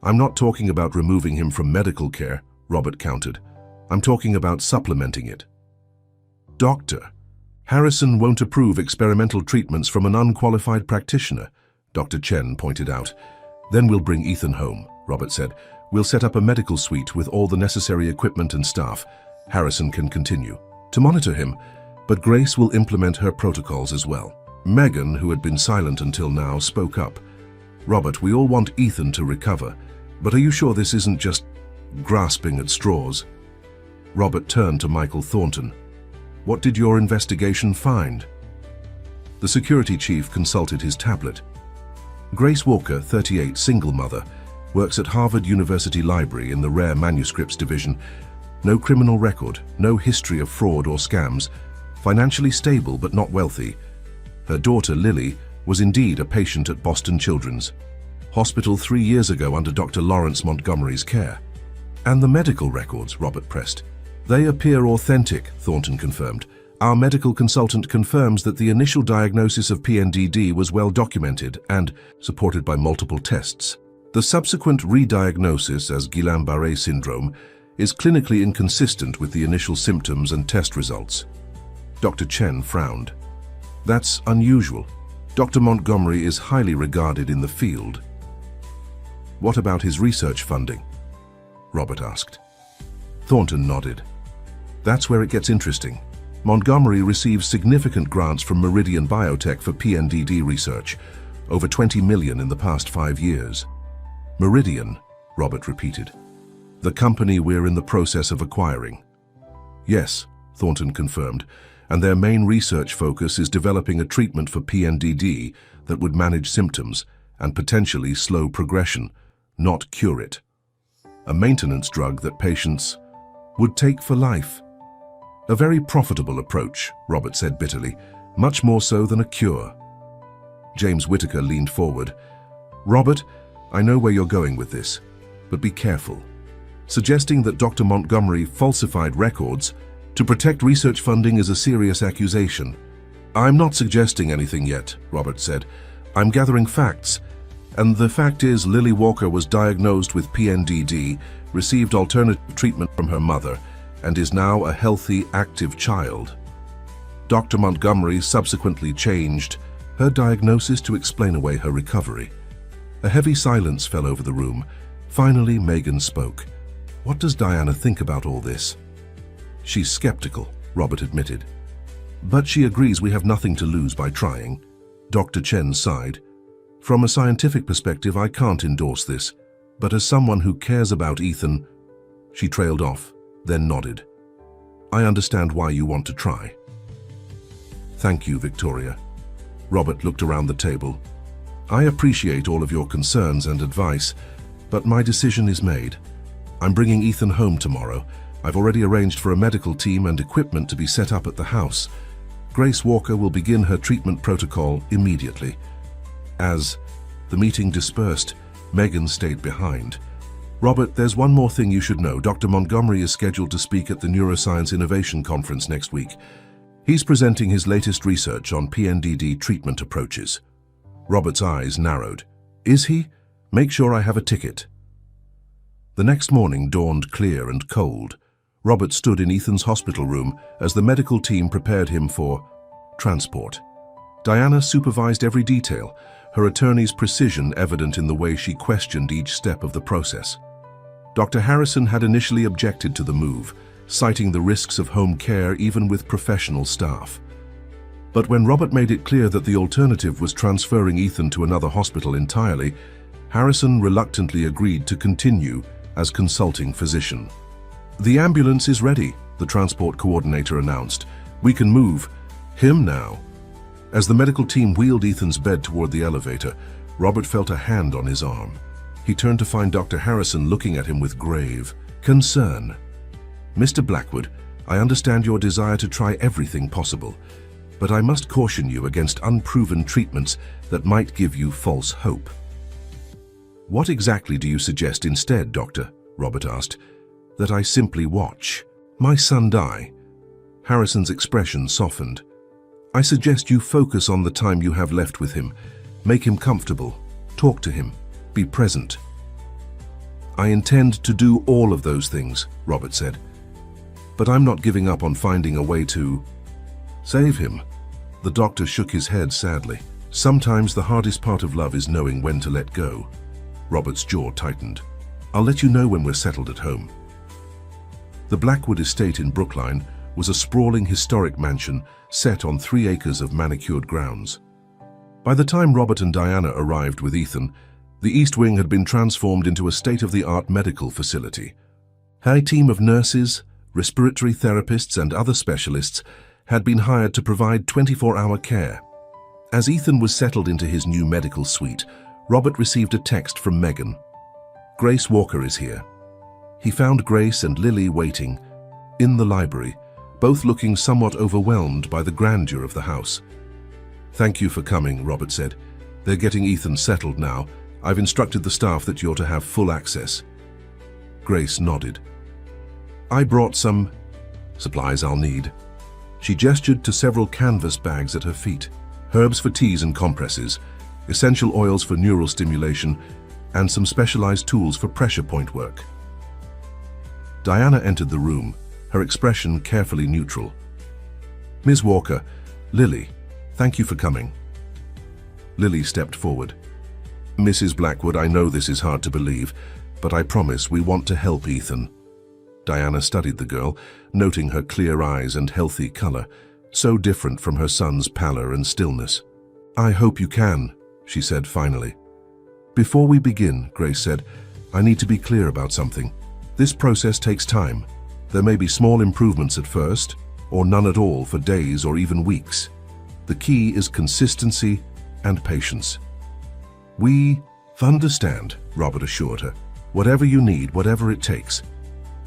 I'm not talking about removing him from medical care, Robert countered. I'm talking about supplementing it. Doctor, Harrison won't approve experimental treatments from an unqualified practitioner, Dr. Chen pointed out. Then we'll bring Ethan home, Robert said. We'll set up a medical suite with all the necessary equipment and staff. Harrison can continue to monitor him, but Grace will implement her protocols as well. Megan, who had been silent until now, spoke up. Robert, we all want Ethan to recover, but are you sure this isn't just grasping at straws? Robert turned to Michael Thornton. What did your investigation find? The security chief consulted his tablet. Grace Walker, 38, single mother, works at Harvard University Library in the Rare Manuscripts Division. No criminal record, no history of fraud or scams, financially stable but not wealthy. Her daughter, Lily, was indeed a patient at Boston Children's Hospital 3 years ago under Dr. Lawrence Montgomery's care. And the medical records, Robert pressed. They appear authentic, Thornton confirmed. Our medical consultant confirms that the initial diagnosis of PNDD was well documented and supported by multiple tests. The subsequent re-diagnosis as Guillain-Barré syndrome is clinically inconsistent with the initial symptoms and test results. Dr. Chen frowned. That's unusual. Dr. Montgomery is highly regarded in the field. What about his research funding? Robert asked. Thornton nodded. That's where it gets interesting. Montgomery receives significant grants from Meridian Biotech for PNDD research, over $20 million in the past 5 years. Meridian, Robert repeated. The company we're in the process of acquiring. Yes, Thornton confirmed, and their main research focus is developing a treatment for PNDD that would manage symptoms and potentially slow progression, not cure it. A maintenance drug that patients would take for life. A very profitable approach, Robert said bitterly, much more so than a cure. James Whitaker leaned forward. Robert, I know where you're going with this, but be careful. Suggesting that Dr. Montgomery falsified records to protect research funding is a serious accusation. I'm not suggesting anything yet, Robert said. I'm gathering facts. And the fact is, Lily Walker was diagnosed with PNDD, received alternative treatment from her mother, and is now a healthy, active child. Dr. Montgomery subsequently changed her diagnosis to explain away her recovery. A heavy silence fell over the room. Finally, Megan spoke. What does Diana think about all this? She's skeptical, Robert admitted. But she agrees we have nothing to lose by trying. Dr. Chen sighed. From a scientific perspective, I can't endorse this, but as someone who cares about Ethan, she trailed off, then nodded. I understand why you want to try. Thank you, Victoria. Robert looked around the table. I appreciate all of your concerns and advice, but my decision is made. I'm bringing Ethan home tomorrow. I've already arranged for a medical team and equipment to be set up at the house. Grace Walker will begin her treatment protocol immediately. As the meeting dispersed, Megan stayed behind. Robert, there's one more thing you should know. Dr. Montgomery is scheduled to speak at the Neuroscience Innovation Conference next week. He's presenting his latest research on PNDD treatment approaches. Robert's eyes narrowed. Is he? Make sure I have a ticket. The next morning dawned clear and cold. Robert stood in Ethan's hospital room as the medical team prepared him for transport. Diana supervised every detail, her attorney's precision evident in the way she questioned each step of the process. Dr. Harrison had initially objected to the move, citing the risks of home care even with professional staff. But when Robert made it clear that the alternative was transferring Ethan to another hospital entirely, Harrison reluctantly agreed to continue as consulting physician. The ambulance is ready, the transport coordinator announced. We can move him now. As the medical team wheeled Ethan's bed toward the elevator, Robert felt a hand on his arm. He turned to find Dr. Harrison looking at him with grave concern. Mr. Blackwood, I understand your desire to try everything possible, but I must caution you against unproven treatments that might give you false hope. What exactly do you suggest instead, Doctor? Robert asked. That I simply watch my son die. Harrison's expression softened. I suggest you focus on the time you have left with him. Make him comfortable. Talk to him. Be present. I intend to do all of those things, Robert said. But I'm not giving up on finding a way to save him. The doctor shook his head sadly. Sometimes the hardest part of love is knowing when to let go. Robert's jaw tightened. I'll let you know when we're settled at home. The Blackwood estate in Brookline was a sprawling historic mansion set on 3 acres of manicured grounds. By the time Robert and Diana arrived with Ethan, the East Wing had been transformed into a state-of-the-art medical facility. A team of nurses, respiratory therapists, and other specialists had been hired to provide 24-hour care. As Ethan was settled into his new medical suite, Robert received a text from Megan. Grace Walker is here. He found Grace and Lily waiting in the library, both looking somewhat overwhelmed by the grandeur of the house. Thank you for coming, Robert said. They're getting Ethan settled now. I've instructed the staff that you're to have full access. Grace nodded. I brought some supplies I'll need. She gestured to several canvas bags at her feet. Herbs for teas and compresses, essential oils for neural stimulation, and some specialized tools for pressure point work. Diana entered the room, her expression carefully neutral. Ms. Walker, Lily, thank you for coming. Lily stepped forward. Mrs. Blackwood, I know this is hard to believe, but I promise we want to help Ethan. Diana studied the girl, noting her clear eyes and healthy color, so different from her son's pallor and stillness. I hope you can, she said finally. Before we begin, Grace said, I need to be clear about something. This process takes time. There may be small improvements at first, or none at all for days or even weeks. The key is consistency and patience. We understand, Robert assured her. Whatever you need, whatever it takes.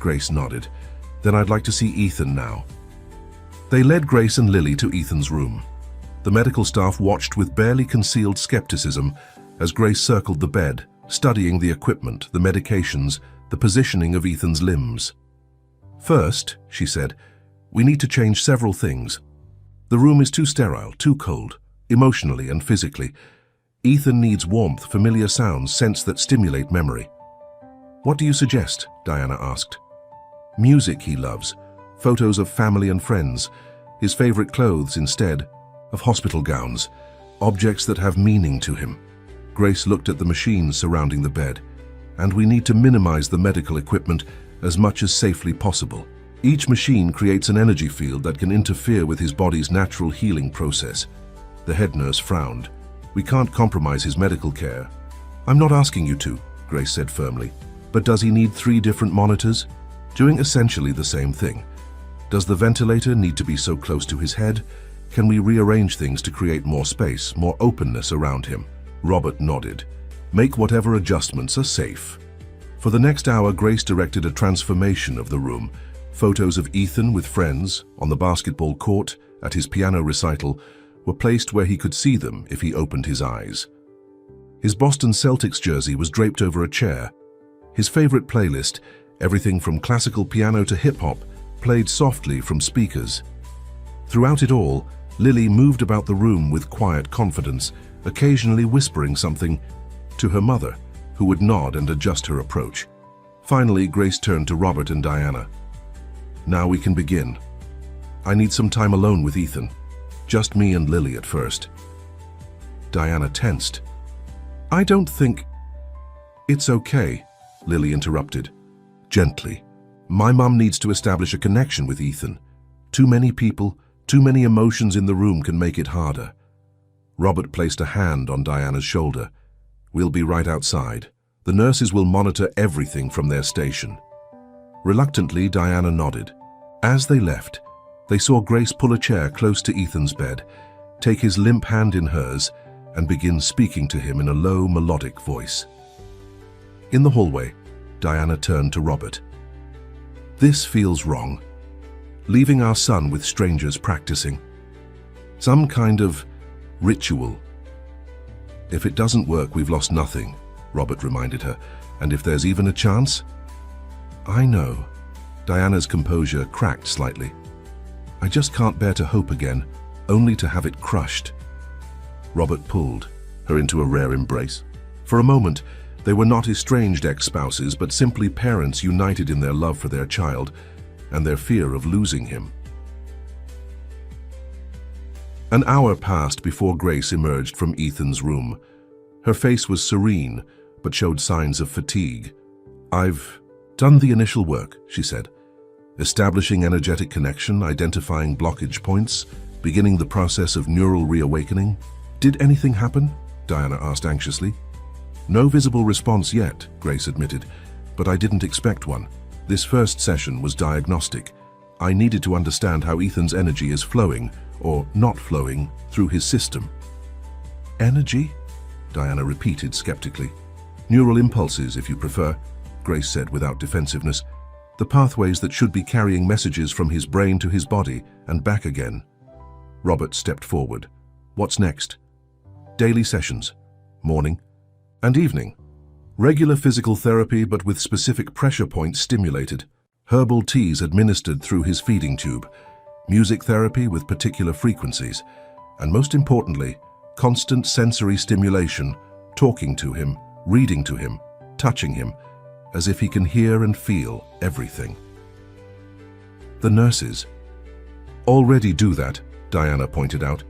Grace nodded. Then I'd like to see Ethan now. They led Grace and Lily to Ethan's room. The medical staff watched with barely concealed skepticism as Grace circled the bed, studying the equipment, the medications, the positioning of Ethan's limbs. First, she said, we need to change several things. The room is too sterile, too cold, emotionally and physically. Ethan needs warmth, familiar sounds, scents that stimulate memory. What do you suggest? Diana asked. Music he loves, photos of family and friends, his favorite clothes instead of hospital gowns, objects that have meaning to him. Grace looked at the machines surrounding the bed. And we need to minimize the medical equipment as much as safely possible. Each machine creates an energy field that can interfere with his body's natural healing process. The head nurse frowned. We can't compromise his medical care. I'm not asking you to, Grace said firmly. But does he need 3 different monitors? Doing essentially the same thing. Does the ventilator need to be so close to his head? Can we rearrange things to create more space, more openness around him? Robert nodded. Make whatever adjustments are safe. For the next hour, Grace directed a transformation of the room. Photos of Ethan with friends, on the basketball court, at his piano recital, were placed where he could see them if he opened his eyes. His Boston Celtics jersey was draped over a chair. His favorite playlist, everything from classical piano to hip-hop, played softly from speakers. Throughout it all, Lily moved about the room with quiet confidence, occasionally whispering something to her mother, who would nod and adjust her approach. Finally, Grace turned to Robert and Diana. Now we can begin. I need some time alone with Ethan. Just me and Lily at first. Diana tensed. I don't think... It's okay, Lily interrupted. Gently. My mum needs to establish a connection with Ethan. Too many people, too many emotions in the room can make it harder. Robert placed a hand on Diana's shoulder. We'll be right outside. The nurses will monitor everything from their station. Reluctantly, Diana nodded. As they left, they saw Grace pull a chair close to Ethan's bed, take his limp hand in hers, and begin speaking to him in a low, melodic voice. In the hallway, Diana turned to Robert. This feels wrong. Leaving our son with strangers practicing. Some kind of ritual. If it doesn't work, we've lost nothing, Robert reminded her. And if there's even a chance? I know. Diana's composure cracked slightly. I just can't bear to hope again, only to have it crushed. Robert pulled her into a rare embrace. For a moment, they were not estranged ex-spouses, but simply parents united in their love for their child and their fear of losing him. An hour passed before Grace emerged from Ethan's room. Her face was serene, but showed signs of fatigue. I've done the initial work, she said. Establishing energetic connection, identifying blockage points, beginning the process of neural reawakening. Did anything happen? Diana asked anxiously. No visible response yet, Grace admitted, but I didn't expect one. This first session was diagnostic. I needed to understand how Ethan's energy is flowing, or not flowing, through his system. Energy? Diana repeated skeptically. Neural impulses, if you prefer, Grace said without defensiveness. The pathways that should be carrying messages from his brain to his body and back again. Robert stepped forward. What's next? Daily sessions, morning and evening. Regular physical therapy, but with specific pressure points stimulated. Herbal teas administered through his feeding tube. Music therapy with particular frequencies. And most importantly, constant sensory stimulation, talking to him, reading to him, touching him, as if he can hear and feel everything. The nurses already do that, Diana pointed out.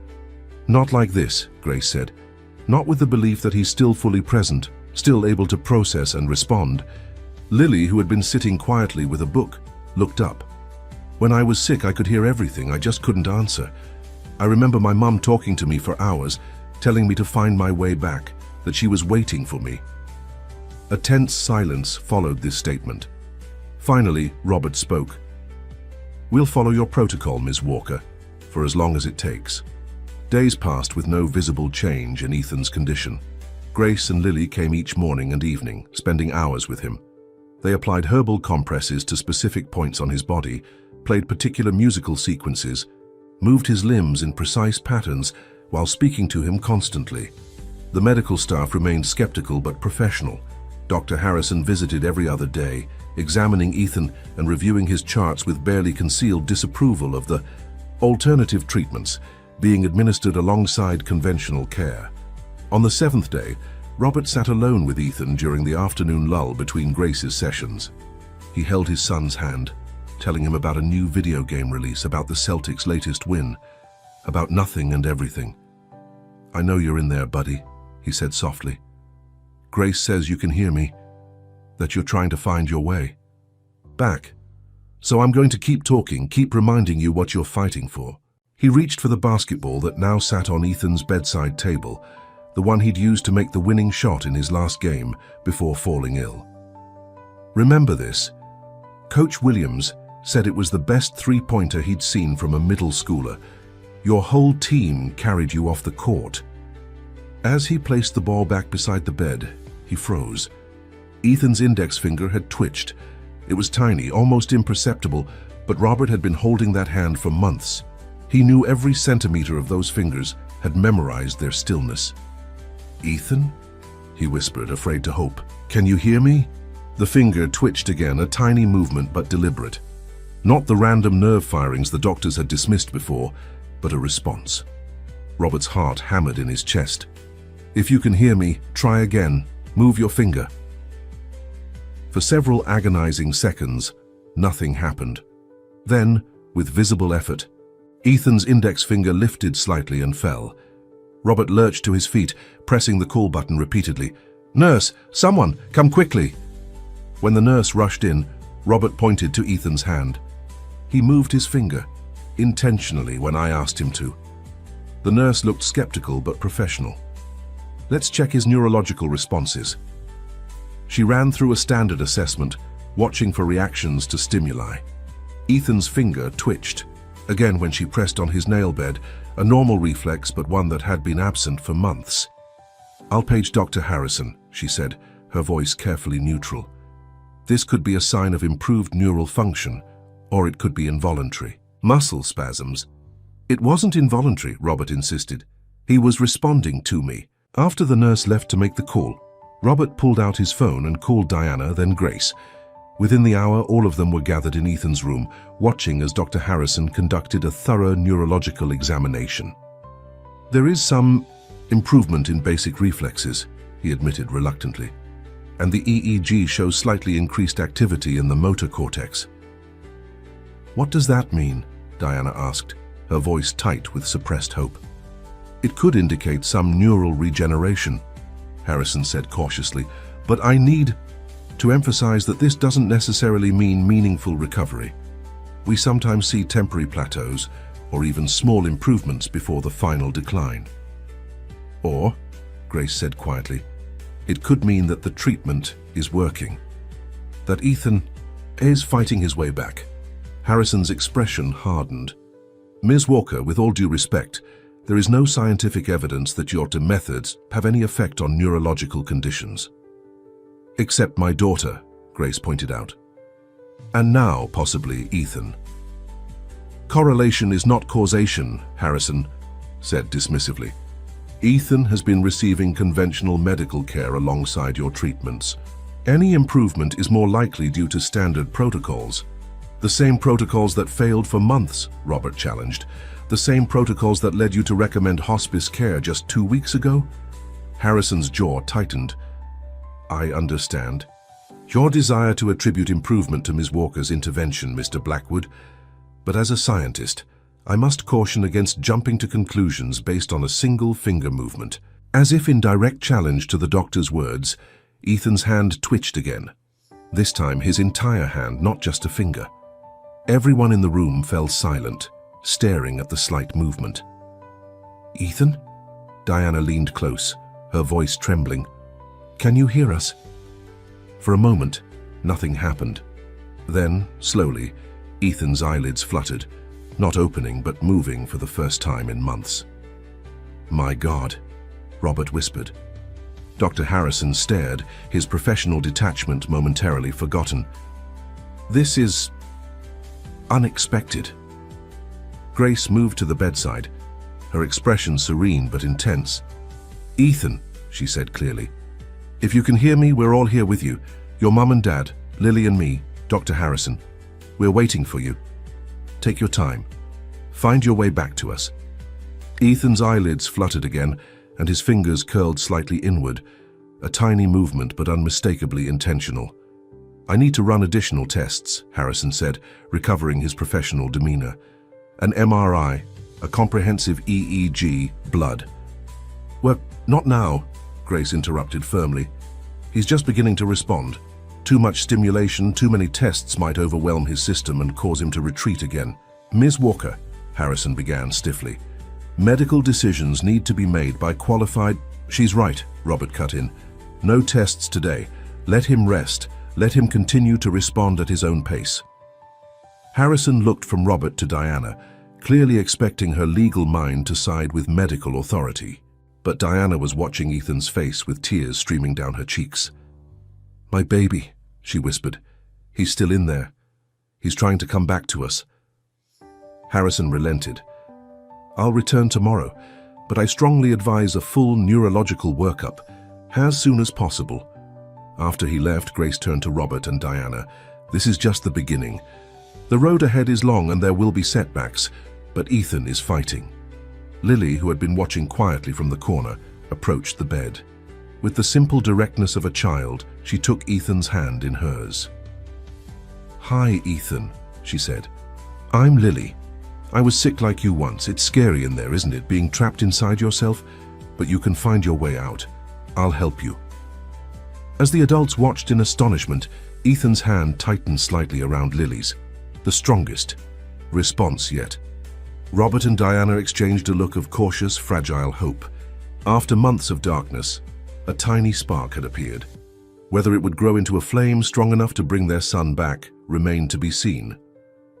Not like this, Grace said. Not with the belief that he's still fully present, still able to process and respond. Lily, who had been sitting quietly with a book, looked up. When I was sick, I could hear everything, I just couldn't answer. I remember my mum talking to me for hours, telling me to find my way back, that she was waiting for me. A tense silence followed this statement. Finally, Robert spoke. "We'll follow your protocol, Ms. Walker, for as long as it takes." Days passed with no visible change in Ethan's condition. Grace and Lily came each morning and evening, spending hours with him. They applied herbal compresses to specific points on his body, played particular musical sequences, moved his limbs in precise patterns while speaking to him constantly. The medical staff remained skeptical but professional. Dr. Harrison visited every other day, examining Ethan and reviewing his charts with barely concealed disapproval of the alternative treatments being administered alongside conventional care. On the 7th day, Robert sat alone with Ethan during the afternoon lull between Grace's sessions. He held his son's hand, telling him about a new video game release, about the Celtics' latest win, about nothing and everything. "I know you're in there, buddy," he said softly. "Grace says you can hear me, that you're trying to find your way back. So I'm going to keep talking, keep reminding you what you're fighting for." He reached for the basketball that now sat on Ethan's bedside table, the one he'd used to make the winning shot in his last game before falling ill. "Remember this. Coach Williams said it was the best three-pointer he'd seen from a middle schooler. Your whole team carried you off the court." As he placed the ball back beside the bed, he froze. Ethan's index finger had twitched. It was tiny, almost imperceptible, but Robert had been holding that hand for months. He knew every centimeter of those fingers, had memorized their stillness. "Ethan?" he whispered, afraid to hope. "Can you hear me?" The finger twitched again, a tiny movement but deliberate. Not the random nerve firings the doctors had dismissed before, but a response. Robert's heart hammered in his chest. "If you can hear me, try again. Move your finger." For several agonizing seconds, nothing happened. Then, with visible effort, Ethan's index finger lifted slightly and fell. Robert lurched to his feet, pressing the call button repeatedly. "Nurse! Someone! Come quickly!" When the nurse rushed in, Robert pointed to Ethan's hand. He moved his finger, intentionally when I asked him to. The nurse looked skeptical but professional. "Let's check his neurological responses." She ran through a standard assessment, watching for reactions to stimuli. Ethan's finger twitched, again when she pressed on his nail bed, a normal reflex but one that had been absent for months. "I'll page Dr. Harrison," she said, her voice carefully neutral. "This could be a sign of improved neural function, or it could be involuntary. Muscle spasms." "It wasn't involuntary," Robert insisted. "He was responding to me." After the nurse left to make the call, Robert pulled out his phone and called Diana, then Grace. Within the hour, all of them were gathered in Ethan's room, watching as Dr. Harrison conducted a thorough neurological examination. "There is some improvement in basic reflexes," he admitted reluctantly, "and the EEG shows slightly increased activity in the motor cortex." "What does that mean?" Diana asked, her voice tight with suppressed hope. "It could indicate some neural regeneration," Harrison said cautiously, "but I need to emphasize that this doesn't necessarily mean meaningful recovery. We sometimes see temporary plateaus or even small improvements before the final decline." "Or," Grace said quietly, "it could mean that the treatment is working, that Ethan is fighting his way back." Harrison's expression hardened. "Ms. Walker, with all due respect, there is no scientific evidence that your methods have any effect on neurological conditions." "Except my daughter," Grace pointed out. "And now, possibly, Ethan." "Correlation is not causation," Harrison said dismissively. "Ethan has been receiving conventional medical care alongside your treatments. Any improvement is more likely due to standard protocols." "The same protocols that failed for months," Robert challenged. "The same protocols that led you to recommend hospice care just 2 weeks ago?" Harrison's jaw tightened. "I understand your desire to attribute improvement to Ms. Walker's intervention, Mr. Blackwood, but as a scientist, I must caution against jumping to conclusions based on a single finger movement." As if in direct challenge to the doctor's words, Ethan's hand twitched again. This time his entire hand, not just a finger. Everyone in the room fell silent, staring at the slight movement. "Ethan?" Diana leaned close, her voice trembling. "Can you hear us?" For a moment, nothing happened. Then, slowly, Ethan's eyelids fluttered, not opening but moving for the first time in months. "My God," Robert whispered. Dr. Harrison stared, his professional detachment momentarily forgotten. "This is unexpected." Grace moved to the bedside, her expression serene but intense. "Ethan," she said clearly, "if you can hear me, we're all here with you. Your mum and dad, Lily and me, Dr. Harrison. We're waiting for you. Take your time. Find your way back to us." Ethan's eyelids fluttered again, and his fingers curled slightly inward, a tiny movement but unmistakably intentional. "I need to run additional tests," Harrison said, recovering his professional demeanor. "An MRI, a comprehensive EEG, blood." "Well, not now," Grace interrupted firmly. "He's just beginning to respond. Too much stimulation, too many tests might overwhelm his system and cause him to retreat again." "Ms. Walker," Harrison began stiffly, "medical decisions need to be made by qualified—" "She's right," Robert cut in. "No tests today. Let him rest. Let him continue to respond at his own pace." Harrison looked from Robert to Diana, clearly expecting her legal mind to side with medical authority. But Diana was watching Ethan's face with tears streaming down her cheeks. "My baby," she whispered. "He's still in there. He's trying to come back to us." Harrison relented. "I'll return tomorrow, but I strongly advise a full neurological workup, as soon as possible." After he left, Grace turned to Robert and Diana. "This is just the beginning. The road ahead is long and there will be setbacks, but Ethan is fighting." Lily, who had been watching quietly from the corner, approached the bed. With the simple directness of a child, she took Ethan's hand in hers. "Hi, Ethan," she said. "I'm Lily. I was sick like you once. It's scary in there, isn't it, being trapped inside yourself? But you can find your way out. I'll help you." As the adults watched in astonishment, Ethan's hand tightened slightly around Lily's, the strongest response yet. Robert and Diana exchanged a look of cautious, fragile hope. After months of darkness, a tiny spark had appeared. Whether it would grow into a flame strong enough to bring their son back remained to be seen.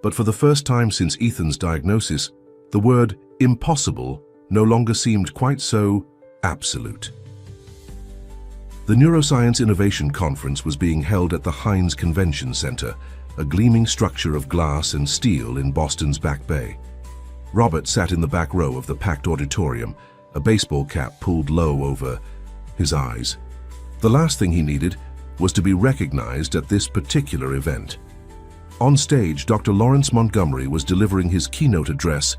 But for the first time since Ethan's diagnosis, the word impossible no longer seemed quite so absolute. The Neuroscience Innovation Conference was being held at the Heinz Convention Center, a gleaming structure of glass and steel in Boston's Back Bay. Robert sat in the back row of the packed auditorium, a baseball cap pulled low over his eyes. The last thing he needed was to be recognized at this particular event. On stage, Dr. Lawrence Montgomery was delivering his keynote address,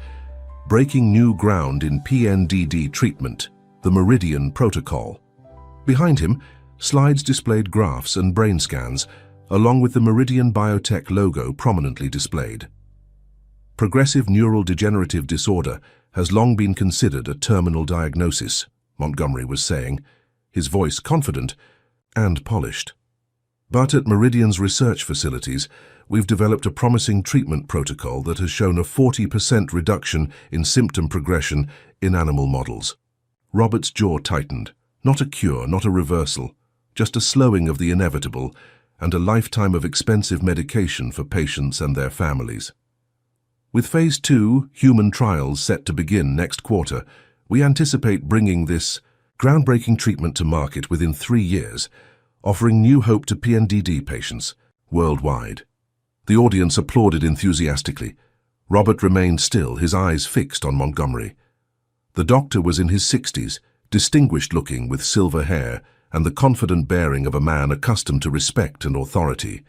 breaking new ground in PNDD treatment, the Meridian Protocol. Behind him, slides displayed graphs and brain scans, along with the Meridian Biotech logo prominently displayed. Progressive neural degenerative disorder has long been considered a terminal diagnosis, Montgomery was saying, his voice confident and polished. But at Meridian's research facilities, we've developed a promising treatment protocol that has shown a 40% reduction in symptom progression in animal models. Robert's jaw tightened. Not a cure, not a reversal, just a slowing of the inevitable and a lifetime of expensive medication for patients and their families. With Phase 2 human trials set to begin next quarter, we anticipate bringing this groundbreaking treatment to market within 3 years, offering new hope to PNDD patients worldwide. The audience applauded enthusiastically. Robert remained still, his eyes fixed on Montgomery. The doctor was in his 60s, distinguished-looking with silver hair and the confident bearing of a man accustomed to respect and authority.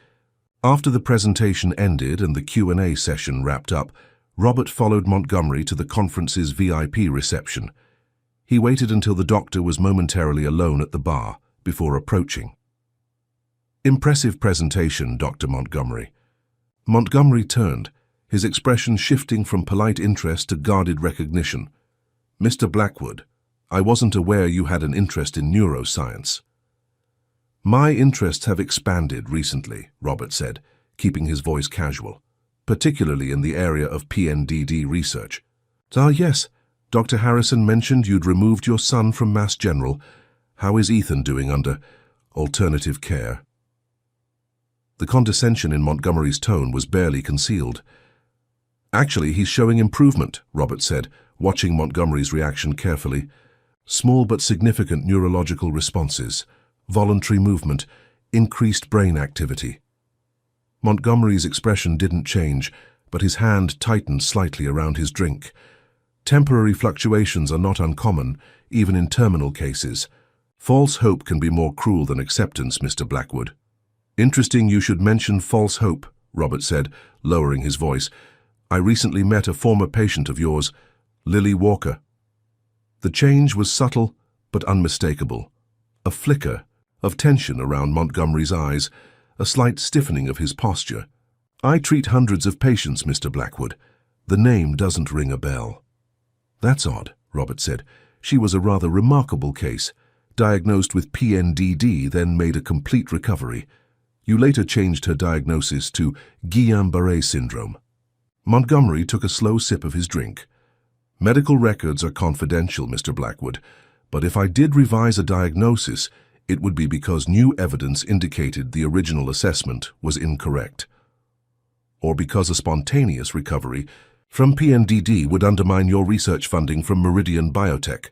After the presentation ended and the Q&A session wrapped up, Robert followed Montgomery to the conference's VIP reception. He waited until the doctor was momentarily alone at the bar before approaching. "Impressive presentation, Dr. Montgomery." Montgomery turned, his expression shifting from polite interest to guarded recognition. "Mr. Blackwood, I wasn't aware you had an interest in neuroscience." "My interests have expanded recently," Robert said, keeping his voice casual, "particularly in the area of PNDD research." "Ah, yes, Dr. Harrison mentioned you'd removed your son from Mass General. How is Ethan doing under alternative care? The condescension in Montgomery's tone was barely concealed. Actually, he's showing improvement, Robert said, watching Montgomery's reaction carefully. Small but significant neurological responses, voluntary movement, increased brain activity. Montgomery's expression didn't change, but his hand tightened slightly around his drink. Temporary fluctuations are not uncommon, even in terminal cases. False hope can be more cruel than acceptance, Mr. Blackwood. Interesting you should mention false hope, Robert said, lowering his voice. I recently met a former patient of yours, Lily Walker. The change was subtle but unmistakable. A flicker of tension around Montgomery's eyes, a slight stiffening of his posture. I treat hundreds of patients, Mr. Blackwood. The name doesn't ring a bell. That's odd, Robert said. She was a rather remarkable case, diagnosed with PNDD, then made a complete recovery. You later changed her diagnosis to Guillain-Barré syndrome. Montgomery took a slow sip of his drink. Medical records are confidential, Mr. Blackwood, but if I did revise a diagnosis, it would be because new evidence indicated the original assessment was incorrect. Or because a spontaneous recovery from PNDD would undermine your research funding from Meridian Biotech,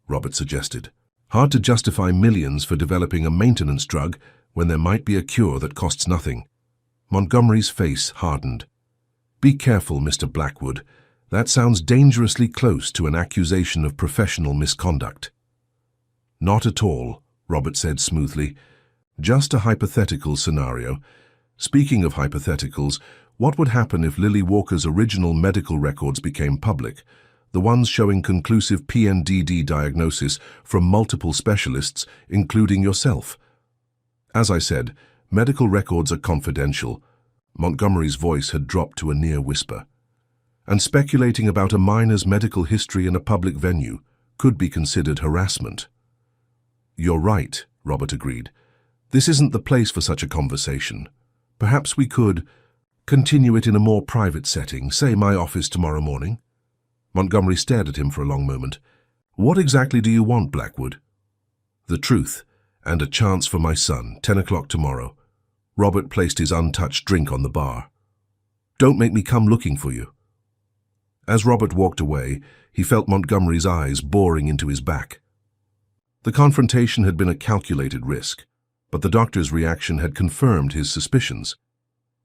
Robert suggested. Hard to justify millions for developing a maintenance drug when there might be a cure that costs nothing. Montgomery's face hardened. Be careful, Mr. Blackwood. That sounds dangerously close to an accusation of professional misconduct. Not at all, Robert said smoothly. Just a hypothetical scenario. Speaking of hypotheticals, what would happen if Lily Walker's original medical records became public, the ones showing conclusive PNDD diagnosis from multiple specialists, including yourself? As I said, medical records are confidential. Montgomery's voice had dropped to a near whisper. And speculating about a minor's medical history in a public venue could be considered harassment. You're right, Robert agreed. This isn't the place for such a conversation. Perhaps we could continue it in a more private setting, say my office tomorrow morning. Montgomery stared at him for a long moment. What exactly do you want, Blackwood? The truth, and a chance for my son, 10 o'clock tomorrow. Robert placed his untouched drink on the bar. Don't make me come looking for you. As Robert walked away, he felt Montgomery's eyes boring into his back. The confrontation had been a calculated risk, but the doctor's reaction had confirmed his suspicions.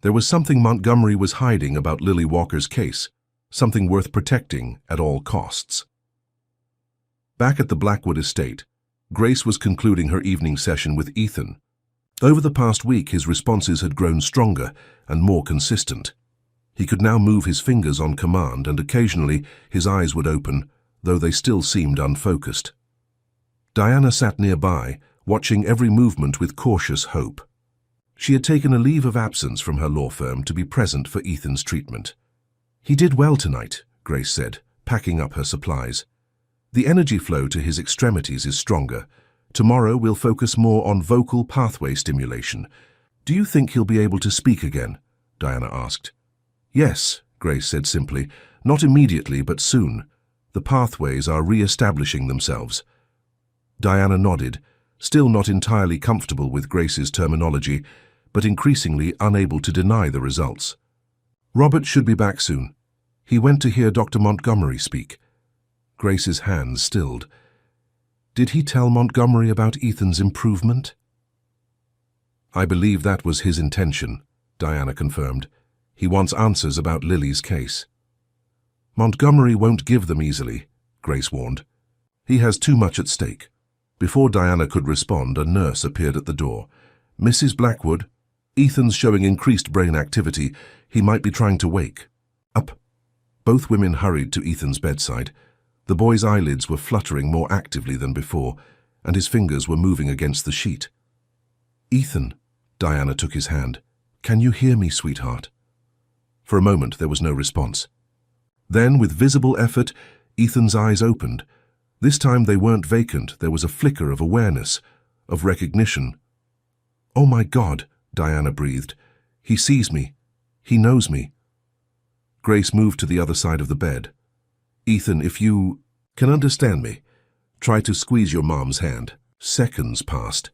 There was something Montgomery was hiding about Lily Walker's case, something worth protecting at all costs. Back at the Blackwood estate, Grace was concluding her evening session with Ethan. Over the past week, his responses had grown stronger and more consistent. He could now move his fingers on command, and occasionally his eyes would open, though they still seemed unfocused. Diana sat nearby, watching every movement with cautious hope. She had taken a leave of absence from her law firm to be present for Ethan's treatment. He did well tonight, Grace said, packing up her supplies. The energy flow to his extremities is stronger. Tomorrow we'll focus more on vocal pathway stimulation. Do you think he'll be able to speak again? Diana asked. Yes, Grace said simply. Not immediately, but soon. The pathways are re-establishing themselves. Diana nodded, still not entirely comfortable with Grace's terminology, but increasingly unable to deny the results. Robert should be back soon. He went to hear Dr. Montgomery speak. Grace's hands stilled. Did he tell Montgomery about Ethan's improvement? I believe that was his intention, Diana confirmed. He wants answers about Lily's case. Montgomery won't give them easily, Grace warned. He has too much at stake. Before Diana could respond, a nurse appeared at the door. Mrs. Blackwood, Ethan's showing increased brain activity. He might be trying to wake. Up. Both women hurried to Ethan's bedside. The boy's eyelids were fluttering more actively than before, and his fingers were moving against the sheet. Ethan, Diana took his hand. Can you hear me, sweetheart? For a moment there was no response. Then, with visible effort, Ethan's eyes opened. This time they weren't vacant. There was a flicker of awareness, of recognition. Oh my God, Diana breathed. He sees me. He knows me. Grace moved to the other side of the bed. Ethan, if you can understand me, try to squeeze your mom's hand. Seconds passed,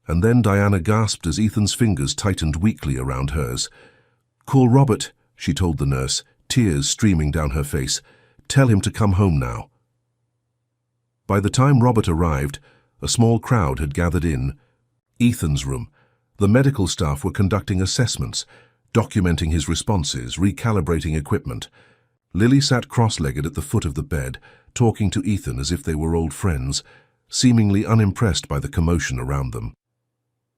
and then Diana gasped as Ethan's fingers tightened weakly around hers. "Call Robert," she told the nurse, tears streaming down her face. "Tell him to come home now." By the time Robert arrived, a small crowd had gathered in Ethan's room. The medical staff were conducting assessments, documenting his responses, recalibrating equipment. Lily sat cross-legged at the foot of the bed, talking to Ethan as if they were old friends, seemingly unimpressed by the commotion around them.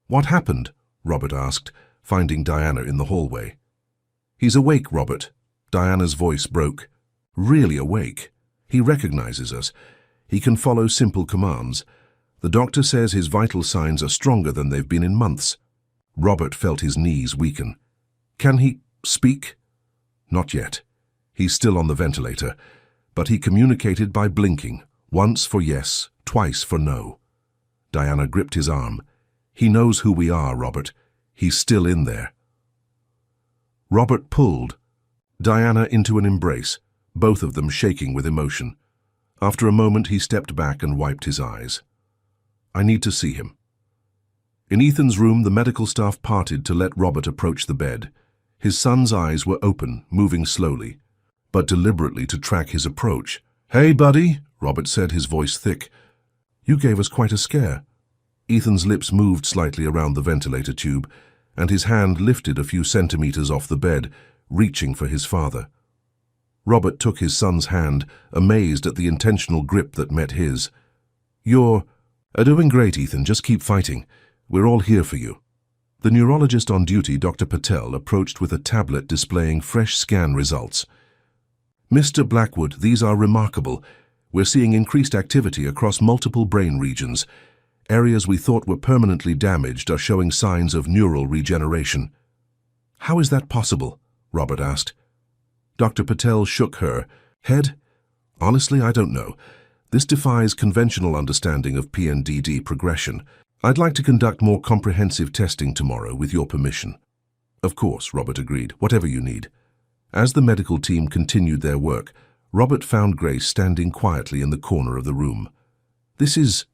"What happened?" Robert asked, finding Diana in the hallway. "He's awake, Robert." Diana's voice broke. "Really awake. He recognizes us. He can follow simple commands. The doctor says his vital signs are stronger than they've been in months." Robert felt his knees weaken. "Can he speak?" "Not yet. He's still on the ventilator, but he communicated by blinking, once for yes, twice for no." Diana gripped his arm. "He knows who we are, Robert. He's still in there." Robert pulled Diana into an embrace, both of them shaking with emotion. After a moment, he stepped back and wiped his eyes. "I need to see him." In Ethan's room, the medical staff parted to let Robert approach the bed. His son's eyes were open, moving slowly, but deliberately to track his approach. "Hey, buddy," Robert said, his voice thick. "You gave us quite a scare." Ethan's lips moved slightly around the ventilator tube, and his hand lifted a few centimeters off the bed, reaching for his father. Robert took his son's hand, amazed at the intentional grip that met his. "You're doing great, Ethan. Just keep fighting. We're all here for you." The neurologist on duty, Dr. Patel, approached with a tablet displaying fresh scan results. "Mr. Blackwood, these are remarkable. We're seeing increased activity across multiple brain regions. Areas we thought were permanently damaged are showing signs of neural regeneration." "How is that possible?" Robert asked. Dr. Patel shook her head. "Honestly, I don't know. This defies conventional understanding of PNDD progression. I'd like to conduct more comprehensive testing tomorrow, with your permission." "Of course," Robert agreed. "Whatever you need." As the medical team continued their work, Robert found Grace standing quietly in the corner of the room. "This is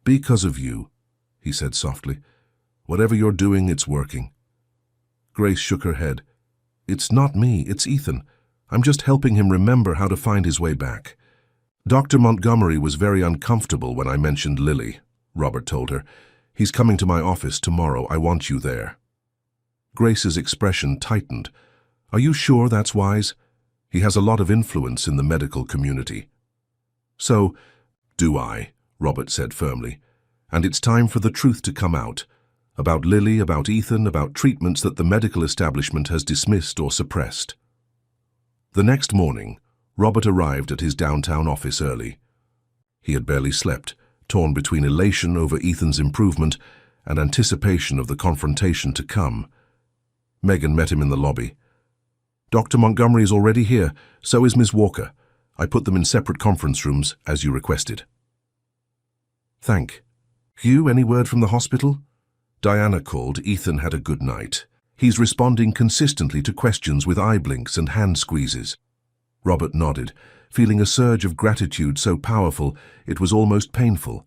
because of you," he said softly. "Whatever you're doing, it's working." Grace shook her head. "It's not me, it's Ethan. I'm just helping him remember how to find his way back." "Dr. Montgomery was very uncomfortable when I mentioned Lily," Robert told her. "He's coming to my office tomorrow. I want you there." Grace's expression tightened. "Are you sure that's wise? He has a lot of influence in the medical community." "So do I," Robert said firmly. "And it's time for the truth to come out. About Lily, about Ethan, about treatments that the medical establishment has dismissed or suppressed." The next morning, Robert arrived at his downtown office early. He had barely slept, torn between elation over Ethan's improvement and anticipation of the confrontation to come. Megan met him in the lobby. "Dr. Montgomery is already here. So is Ms. Walker. I put them in separate conference rooms, as you requested." "Thank you. Any word from the hospital?" Diana called. "Ethan had a good night. He's responding consistently to questions with eye blinks and hand squeezes." Robert nodded, feeling a surge of gratitude so powerful it was almost painful.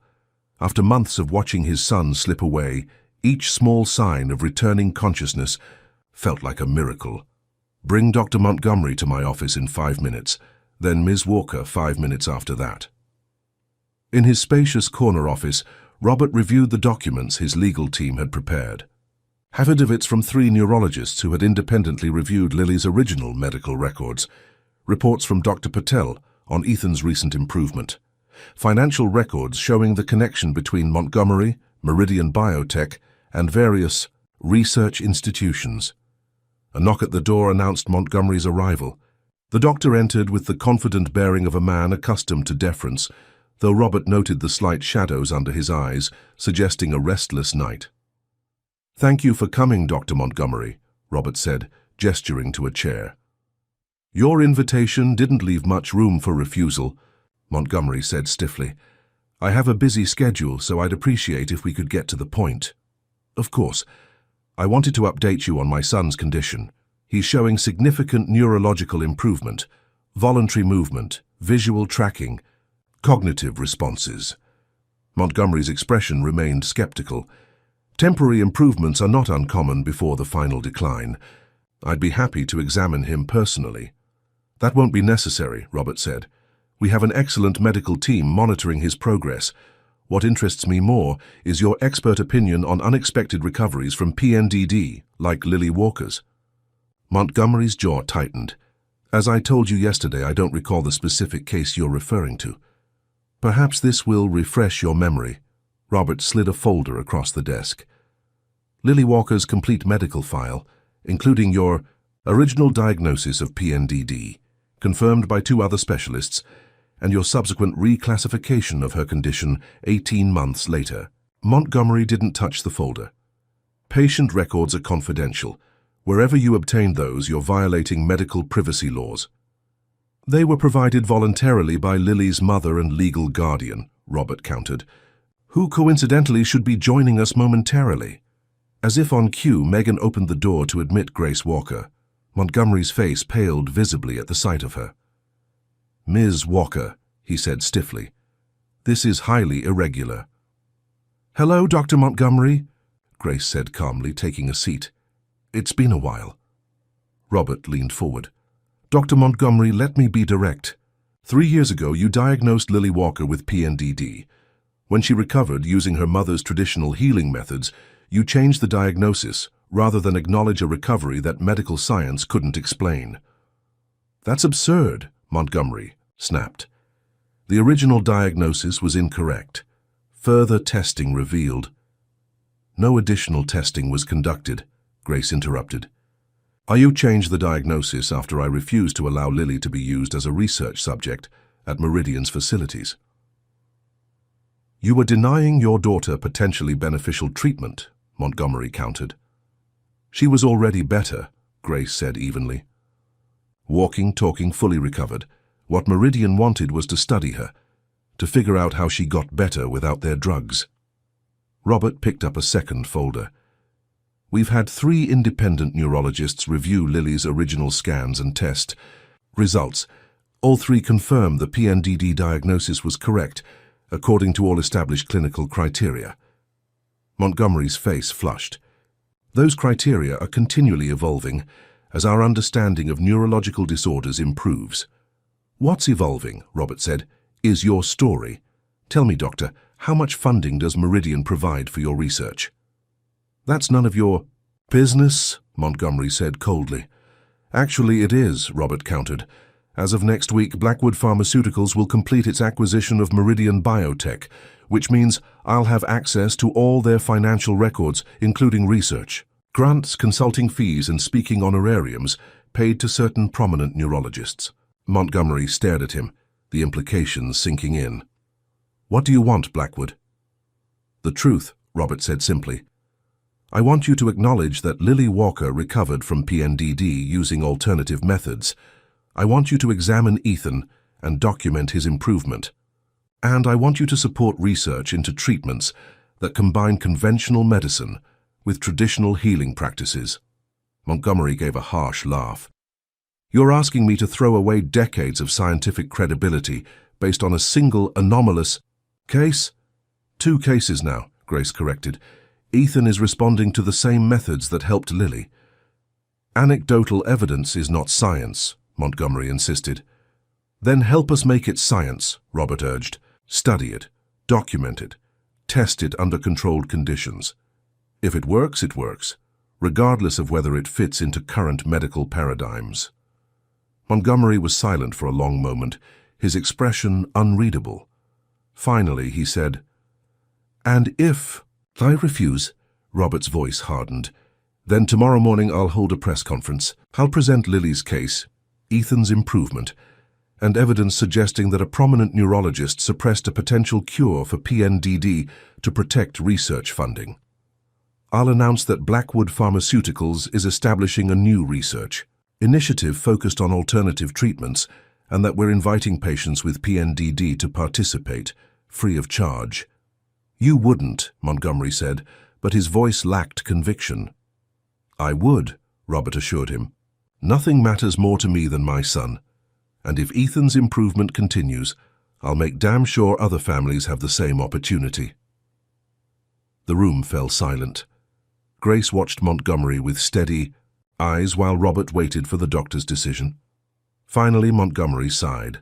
After months of watching his son slip away, each small sign of returning consciousness felt like a miracle. "Bring Dr. Montgomery to my office in 5 minutes, then Ms. Walker 5 minutes after that." In his spacious corner office, Robert reviewed the documents his legal team had prepared. Affidavits from 3 neurologists who had independently reviewed Lily's original medical records, reports from Dr. Patel on Ethan's recent improvement, financial records showing the connection between Montgomery, Meridian Biotech, and various research institutions. A knock at the door announced Montgomery's arrival. The doctor entered with the confident bearing of a man accustomed to deference, though Robert noted the slight shadows under his eyes, suggesting a restless night. "Thank you for coming, Dr. Montgomery," Robert said, gesturing to a chair. "Your invitation didn't leave much room for refusal," Montgomery said stiffly. "I have a busy schedule, so I'd appreciate if we could get to the point." "Of course. I wanted to update you on my son's condition. He's showing significant neurological improvement, voluntary movement, visual tracking, cognitive responses." Montgomery's expression remained skeptical. Temporary improvements are not uncommon before the final decline. I'd be happy to examine him personally. That won't be necessary, Robert said. We have an excellent medical team monitoring his progress. What interests me more is your expert opinion on unexpected recoveries from PNDD, like Lily Walker's. Montgomery's jaw tightened. As I told you yesterday, I don't recall the specific case you're referring to. Perhaps this will refresh your memory. Robert slid a folder across the desk. Lily Walker's complete medical file, including your original diagnosis of PNDD, confirmed by 2 other specialists, and your subsequent reclassification of her condition 18 months later. Montgomery didn't touch the folder. Patient records are confidential. Wherever you obtained those, you're violating medical privacy laws. They were provided voluntarily by Lily's mother and legal guardian, Robert countered, who coincidentally should be joining us momentarily. As if on cue, Megan opened the door to admit Grace Walker. Montgomery's face paled visibly at the sight of her. Ms. Walker, he said stiffly, this is highly irregular. Hello, Dr. Montgomery, Grace said calmly, taking a seat. It's been a while. Robert leaned forward. Dr. Montgomery, let me be direct. 3 years ago, you diagnosed Lily Walker with PNDD. When she recovered using her mother's traditional healing methods, you changed the diagnosis rather than acknowledge a recovery that medical science couldn't explain. That's absurd, Montgomery snapped. The original diagnosis was incorrect. Further testing revealed. No additional testing was conducted, Grace interrupted. You changed the diagnosis after I refused to allow Lily to be used as a research subject at Meridian's facilities. You were denying your daughter potentially beneficial treatment, Montgomery countered. She was already better, Grace said evenly. Walking, talking, fully recovered. What Meridian wanted was to study her, to figure out how she got better without their drugs. Robert picked up a second folder. We've had 3 independent neurologists review Lily's original scans and test results. All 3 confirm the PNDD diagnosis was correct, according to all established clinical criteria. Montgomery's face flushed. Those criteria are continually evolving as our understanding of neurological disorders improves. What's evolving, Robert said, is your story. Tell me, Doctor, how much funding does Meridian provide for your research? That's none of your business, Montgomery said coldly. Actually, it is, Robert countered. As of next week, Blackwood Pharmaceuticals will complete its acquisition of Meridian Biotech, which means I'll have access to all their financial records, including research, grants, consulting fees, and speaking honorariums paid to certain prominent neurologists. Montgomery stared at him, the implications sinking in. What do you want, Blackwood? The truth, Robert said simply. I want you to acknowledge that Lily Walker recovered from PNDD using alternative methods. I want you to examine Ethan and document his improvement. And I want you to support research into treatments that combine conventional medicine with traditional healing practices. Montgomery gave a harsh laugh. You're asking me to throw away decades of scientific credibility based on a single anomalous case? 2 cases now, Grace corrected. Ethan is responding to the same methods that helped Lily. Anecdotal evidence is not science, Montgomery insisted. Then help us make it science, Robert urged. Study it, document it, test it under controlled conditions. If it works, regardless of whether it fits into current medical paradigms. Montgomery was silent for a long moment, his expression unreadable. Finally, he said, And if I refuse, Robert's voice hardened, then tomorrow morning I'll hold a press conference. I'll present Lily's case, Ethan's improvement, and evidence suggesting that a prominent neurologist suppressed a potential cure for PNDD to protect research funding. I'll announce that Blackwood Pharmaceuticals is establishing a new research initiative focused on alternative treatments, and that we're inviting patients with PNDD to participate, free of charge. You wouldn't, Montgomery said, but his voice lacked conviction. I would, Robert assured him. Nothing matters more to me than my son, and if Ethan's improvement continues, I'll make damn sure other families have the same opportunity." The room fell silent. Grace watched Montgomery with steady eyes while Robert waited for the doctor's decision. Finally, Montgomery sighed.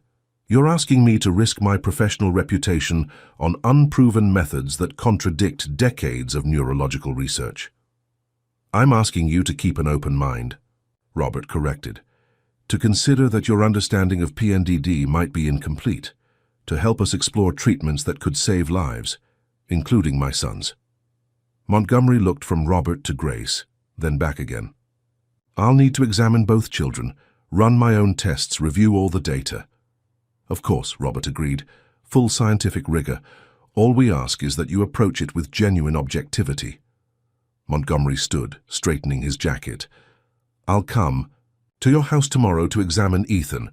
"You're asking me to risk my professional reputation on unproven methods that contradict decades of neurological research." "I'm asking you to keep an open mind," Robert corrected. "To consider that your understanding of PNDD might be incomplete, to help us explore treatments that could save lives, including my son's." Montgomery looked from Robert to Grace, then back again. "I'll need to examine both children, run my own tests, review all the data." "Of course," Robert agreed. "Full scientific rigor. All we ask is that you approach it with genuine objectivity." Montgomery stood, straightening his jacket. "I'll come to your house tomorrow to examine Ethan.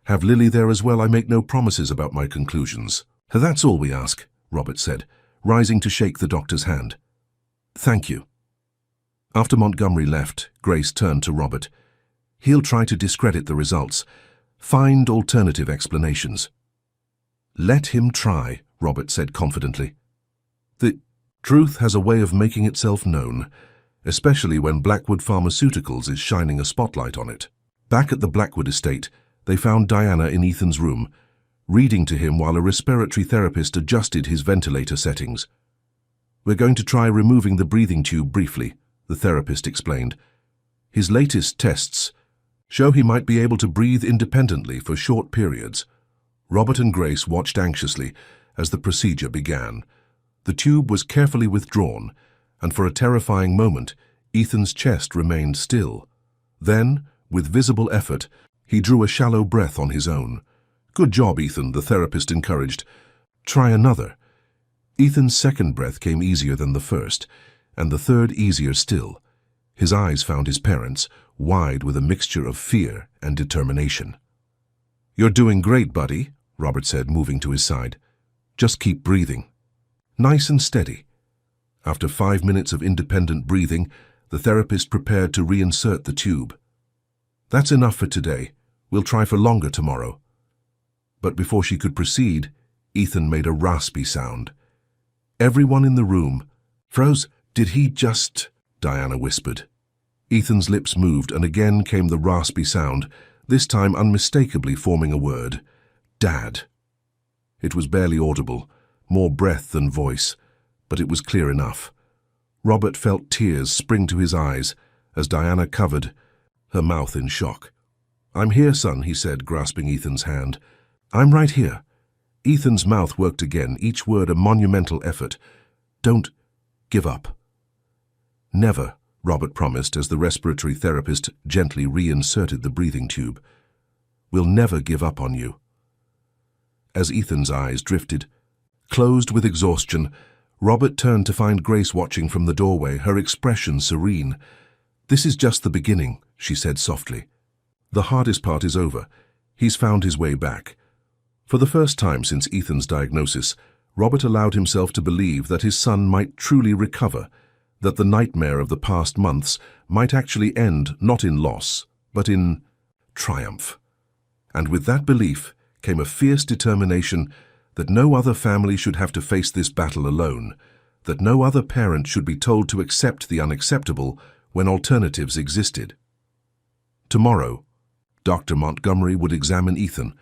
Have Lily there as well. I make no promises about my conclusions." "That's all we ask," Robert said, rising to shake the doctor's hand. "Thank you." After Montgomery left, Grace turned to Robert. "He'll try to discredit the results. Find alternative explanations." "Let him try," Robert said confidently. "The truth has a way of making itself known, especially when Blackwood Pharmaceuticals is shining a spotlight on it." Back at the Blackwood estate, they found Diana in Ethan's room, reading to him while a respiratory therapist adjusted his ventilator settings. "We're going to try removing the breathing tube briefly," the therapist explained. "His latest tests show he might be able to breathe independently for short periods." Robert and Grace watched anxiously as the procedure began. The tube was carefully withdrawn, and for a terrifying moment, Ethan's chest remained still. Then, with visible effort, he drew a shallow breath on his own. "Good job, Ethan," the therapist encouraged. "Try another." Ethan's second breath came easier than the first, and the third easier still. His eyes found his parents', wide with a mixture of fear and determination. "You're doing great, buddy," Robert said, moving to his side. "Just keep breathing. Nice and steady." After 5 minutes of independent breathing, the therapist prepared to reinsert the tube. "That's enough for today. We'll try for longer tomorrow." But before she could proceed, Ethan made a raspy sound. Everyone in the room froze. "Did he just—" Diana whispered. Ethan's lips moved, and again came the raspy sound, this time unmistakably forming a word. "Dad." It was barely audible, more breath than voice, but it was clear enough. Robert felt tears spring to his eyes as Diana covered her mouth in shock. "I'm here, son," he said, grasping Ethan's hand. "I'm right here." Ethan's mouth worked again, each word a monumental effort. "Don't give up." "Never," Robert promised as the respiratory therapist gently reinserted the breathing tube. "We'll never give up on you." As Ethan's eyes drifted, closed with exhaustion, Robert turned to find Grace watching from the doorway, her expression serene. "This is just the beginning," she said softly. "The hardest part is over. He's found his way back." For the first time since Ethan's diagnosis, Robert allowed himself to believe that his son might truly recover, that the nightmare of the past months might actually end not in loss, but in triumph. And with that belief came a fierce determination that no other family should have to face this battle alone, that no other parent should be told to accept the unacceptable when alternatives existed. Tomorrow, Dr. Montgomery would examine Ethan,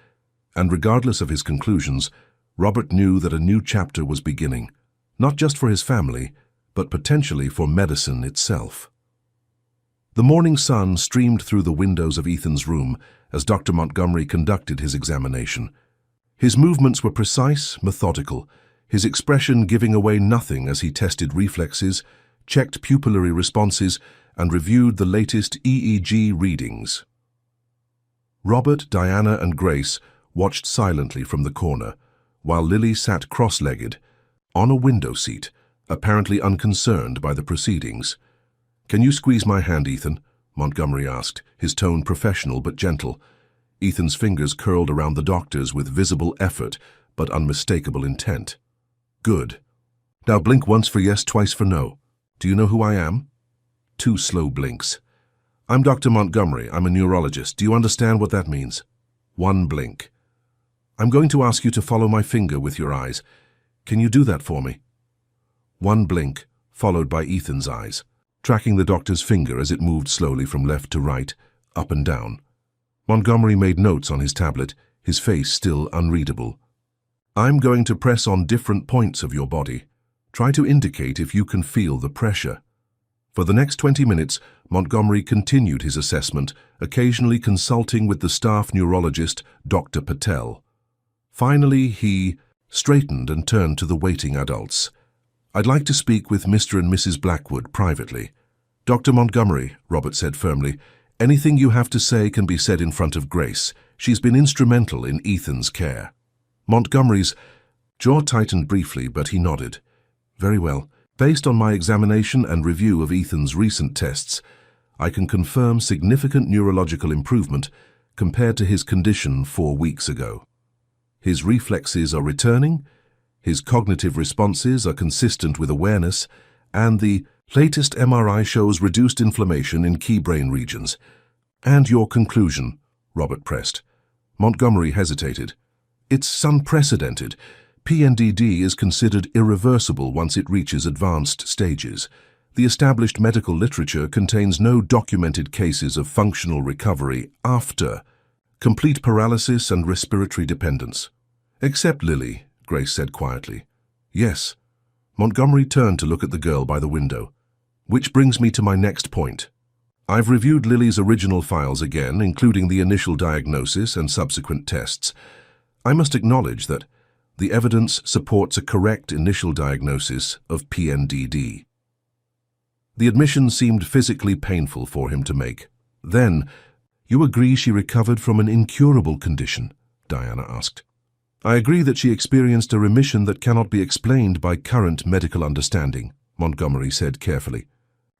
and regardless of his conclusions, Robert knew that a new chapter was beginning, not just for his family, but potentially for medicine itself. The morning sun streamed through the windows of Ethan's room as Dr. Montgomery conducted his examination. His movements were precise, methodical, his expression giving away nothing as he tested reflexes, checked pupillary responses, and reviewed the latest EEG readings. Robert, Diana, and Grace watched silently from the corner, while Lily sat cross-legged, on a window seat, apparently unconcerned by the proceedings. "Can you squeeze my hand, Ethan?" Montgomery asked, his tone professional but gentle. Ethan's fingers curled around the doctor's with visible effort but unmistakable intent. "Good. Now blink once for yes, twice for no. Do you know who I am?" 2 slow blinks. "I'm Dr. Montgomery. I'm a neurologist. Do you understand what that means?" 1 blink. I'm going to ask you to follow my finger with your eyes. Can you do that for me? One blink, followed by Ethan's eyes, tracking the doctor's finger as it moved slowly from left to right, up and down. Montgomery made notes on his tablet, his face still unreadable. I'm going to press on different points of your body. Try to indicate if you can feel the pressure. For the next 20 minutes, Montgomery continued his assessment, occasionally consulting with the staff neurologist, Dr. Patel. Finally, he straightened and turned to the waiting adults. I'd like to speak with Mr. and Mrs. Blackwood privately. Dr. Montgomery, Robert said firmly, anything you have to say can be said in front of Grace. She's been instrumental in Ethan's care. Montgomery's jaw tightened briefly, but he nodded. Very well. Based on my examination and review of Ethan's recent tests, I can confirm significant neurological improvement compared to his condition 4 weeks ago. His reflexes are returning, his cognitive responses are consistent with awareness, and the latest MRI shows reduced inflammation in key brain regions. And your conclusion, Robert pressed. Montgomery hesitated. It's unprecedented. PNDD is considered irreversible once it reaches advanced stages. The established medical literature contains no documented cases of functional recovery after complete paralysis and respiratory dependence. Except Lily, Grace said quietly. Yes. Montgomery turned to look at the girl by the window. Which brings me to my next point. I've reviewed Lily's original files again, including the initial diagnosis and subsequent tests. I must acknowledge that the evidence supports a correct initial diagnosis of PNDD. The admission seemed physically painful for him to make. Then, you agree she recovered from an incurable condition? Diana asked. I agree that she experienced a remission that cannot be explained by current medical understanding, Montgomery said carefully.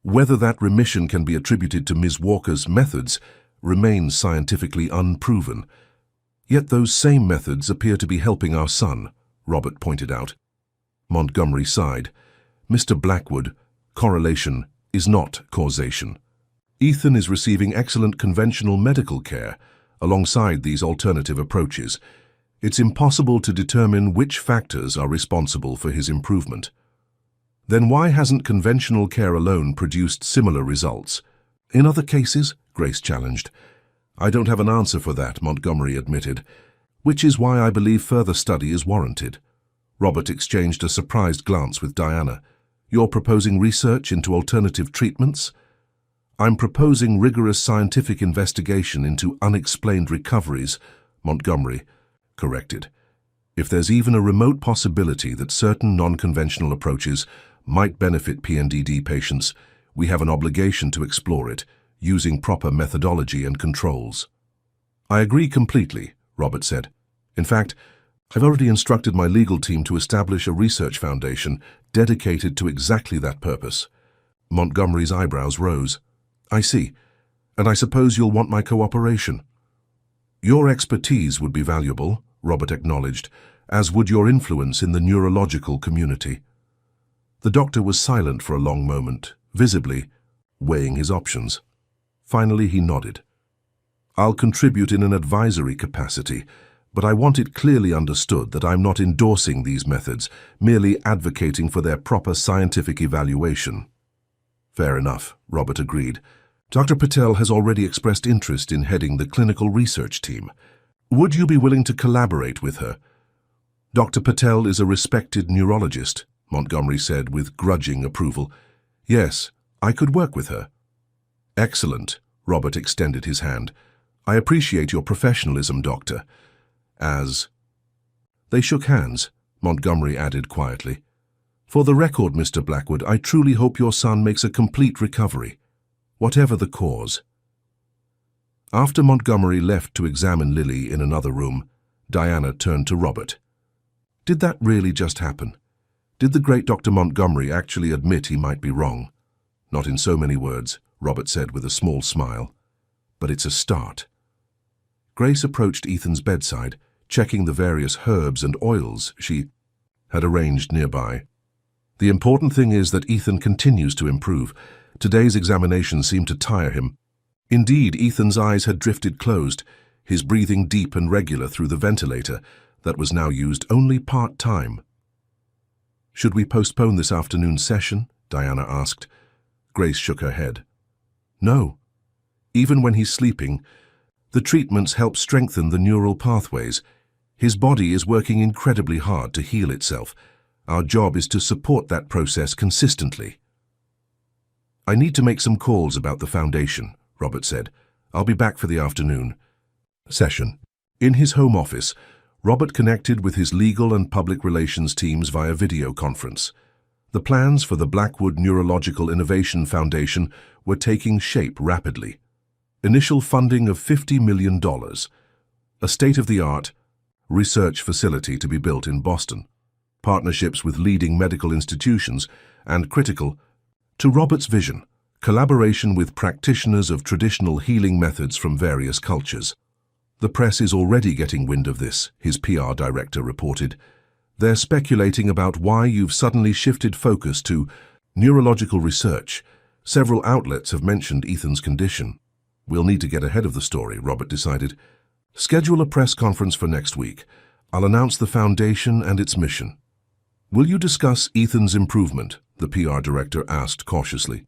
Whether that remission can be attributed to Ms. Walker's methods remains scientifically unproven. Yet those same methods appear to be helping our son, Robert pointed out. Montgomery sighed. Mr. Blackwood, correlation is not causation. Ethan is receiving excellent conventional medical care alongside these alternative approaches. It's impossible to determine which factors are responsible for his improvement. Then why hasn't conventional care alone produced similar results? In other cases, Grace challenged. I don't have an answer for that, Montgomery admitted, which is why I believe further study is warranted. Robert exchanged a surprised glance with Diana. You're proposing research into alternative treatments? I'm proposing rigorous scientific investigation into unexplained recoveries, Montgomery corrected. If there's even a remote possibility that certain non-conventional approaches might benefit PNDD patients, we have an obligation to explore it, using proper methodology and controls. I agree completely, Robert said. In fact, I've already instructed my legal team to establish a research foundation dedicated to exactly that purpose. Montgomery's eyebrows rose. I see. And I suppose you'll want my cooperation. Your expertise would be valuable, Robert acknowledged, as would your influence in the neurological community. The doctor was silent for a long moment, visibly weighing his options. Finally, he nodded. I'll contribute in an advisory capacity, but I want it clearly understood that I'm not endorsing these methods, merely advocating for their proper scientific evaluation. Fair enough, Robert agreed. Dr. Patel has already expressed interest in heading the clinical research team. Would you be willing to collaborate with her? Dr. Patel is a respected neurologist, Montgomery said with grudging approval. Yes, I could work with her. Excellent, Robert extended his hand. I appreciate your professionalism, Doctor. They shook hands, Montgomery added quietly. For the record, Mr. Blackwood, I truly hope your son makes a complete recovery, whatever the cause. After Montgomery left to examine Lily in another room, Diana turned to Robert. Did that really just happen? Did the great Dr. Montgomery actually admit he might be wrong? Not in so many words, Robert said with a small smile. But it's a start. Grace approached Ethan's bedside, checking the various herbs and oils she had arranged nearby. The important thing is that Ethan continues to improve. Today's examination seemed to tire him. Indeed, Ethan's eyes had drifted closed, his breathing deep and regular through the ventilator, that was now used only part-time. "Should we postpone this afternoon's session?" Diana asked. Grace shook her head. "No. Even when he's sleeping, the treatments help strengthen the neural pathways. His body is working incredibly hard to heal itself. Our job is to support that process consistently." "I need to make some calls about the foundation," Robert said. "I'll be back for the afternoon session." In his home office, Robert connected with his legal and public relations teams via video conference. The plans for the Blackwood Neurological Innovation Foundation were taking shape rapidly. Initial funding of $50 million, a state-of-the-art research facility to be built in Boston, partnerships with leading medical institutions, and critical to Robert's vision, collaboration with practitioners of traditional healing methods from various cultures. "The press is already getting wind of this," his PR director reported. "They're speculating about why you've suddenly shifted focus to neurological research. Several outlets have mentioned Ethan's condition." "We'll need to get ahead of the story," Robert decided. "Schedule a press conference for next week. I'll announce the foundation and its mission." "Will you discuss Ethan's improvement?" the PR director asked cautiously.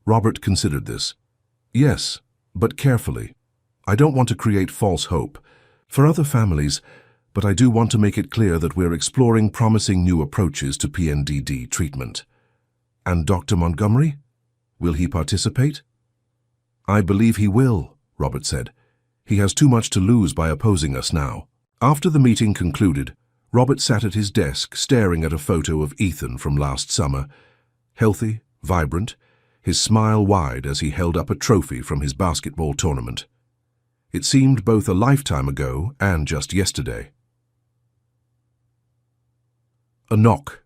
Robert considered this. "Yes, but carefully. I don't want to create false hope for other families, but I do want to make it clear that we're exploring promising new approaches to PNDD treatment." "And Dr. Montgomery? Will he participate?" "I believe he will," Robert said. "He has too much to lose by opposing us now." After the meeting concluded, Robert sat at his desk staring at a photo of Ethan from last summer. Healthy, vibrant, his smile wide as he held up a trophy from his basketball tournament. It seemed both a lifetime ago and just yesterday. A knock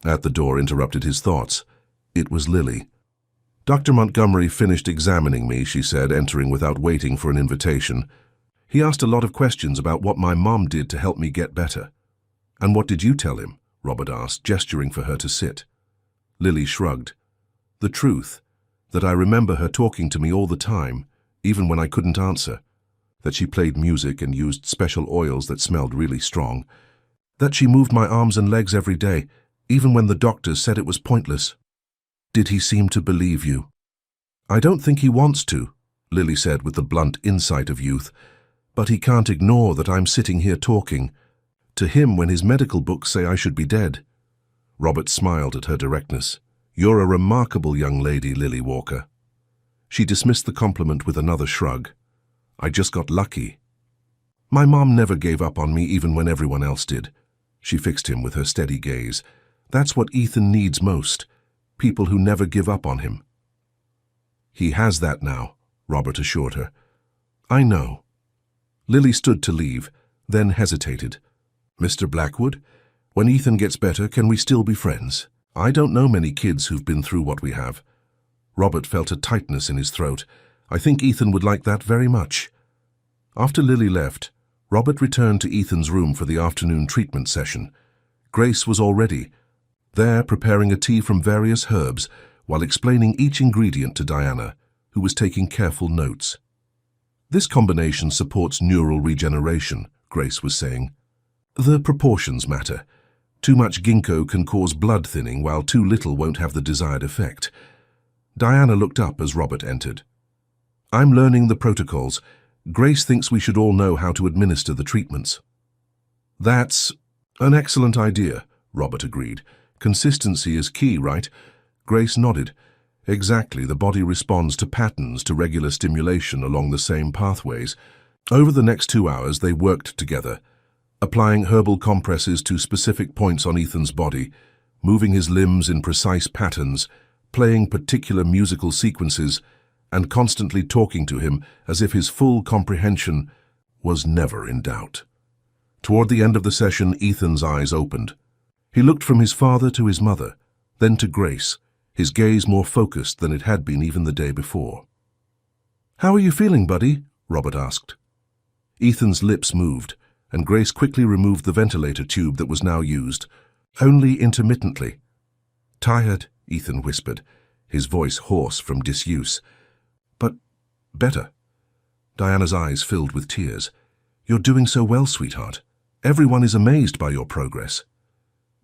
at the door interrupted his thoughts. It was Lily. "Dr. Montgomery finished examining me," she said, entering without waiting for an invitation. "He asked a lot of questions about what my mom did to help me get better." "And what did you tell him?" Robert asked, gesturing for her to sit. Lily shrugged. "The truth, that I remember her talking to me all the time, even when I couldn't answer. That she played music and used special oils that smelled really strong. That she moved my arms and legs every day, even when the doctors said it was pointless." "Did he seem to believe you?" "I don't think he wants to," Lily said with the blunt insight of youth. "But he can't ignore that I'm sitting here talking to him when his medical books say I should be dead." Robert smiled at her directness. "You're a remarkable young lady, Lily Walker." She dismissed the compliment with another shrug. "I just got lucky. My mom never gave up on me even when everyone else did." She fixed him with her steady gaze. "That's what Ethan needs most. People who never give up on him." "He has that now," Robert assured her. "I know." Lily stood to leave, then hesitated. "Mr. Blackwood, when Ethan gets better, can we still be friends? I don't know many kids who've been through what we have." Robert felt a tightness in his throat. "I think Ethan would like that very much." After Lily left, Robert returned to Ethan's room for the afternoon treatment session. Grace was already there, preparing a tea from various herbs while explaining each ingredient to Diana, who was taking careful notes. "This combination supports neural regeneration," Grace was saying. "The proportions matter. Too much ginkgo can cause blood thinning, while too little won't have the desired effect." Diana looked up as Robert entered. "I'm learning the protocols. Grace thinks we should all know how to administer the treatments." "That's an excellent idea," Robert agreed. "Consistency is key, right?" Grace nodded. "Exactly, the body responds to patterns to regular stimulation along the same pathways." Over the next 2 hours, they worked together, applying herbal compresses to specific points on Ethan's body, moving his limbs in precise patterns, playing particular musical sequences, and constantly talking to him as if his full comprehension was never in doubt. Toward the end of the session, Ethan's eyes opened. He looked from his father to his mother, then to Grace, his gaze more focused than it had been even the day before. "How are you feeling, buddy?" Robert asked. Ethan's lips moved, and Grace quickly removed the ventilator tube that was now used, only intermittently. "Tired," Ethan whispered, his voice hoarse from disuse. "But better." Diana's eyes filled with tears. "You're doing so well, sweetheart. Everyone is amazed by your progress.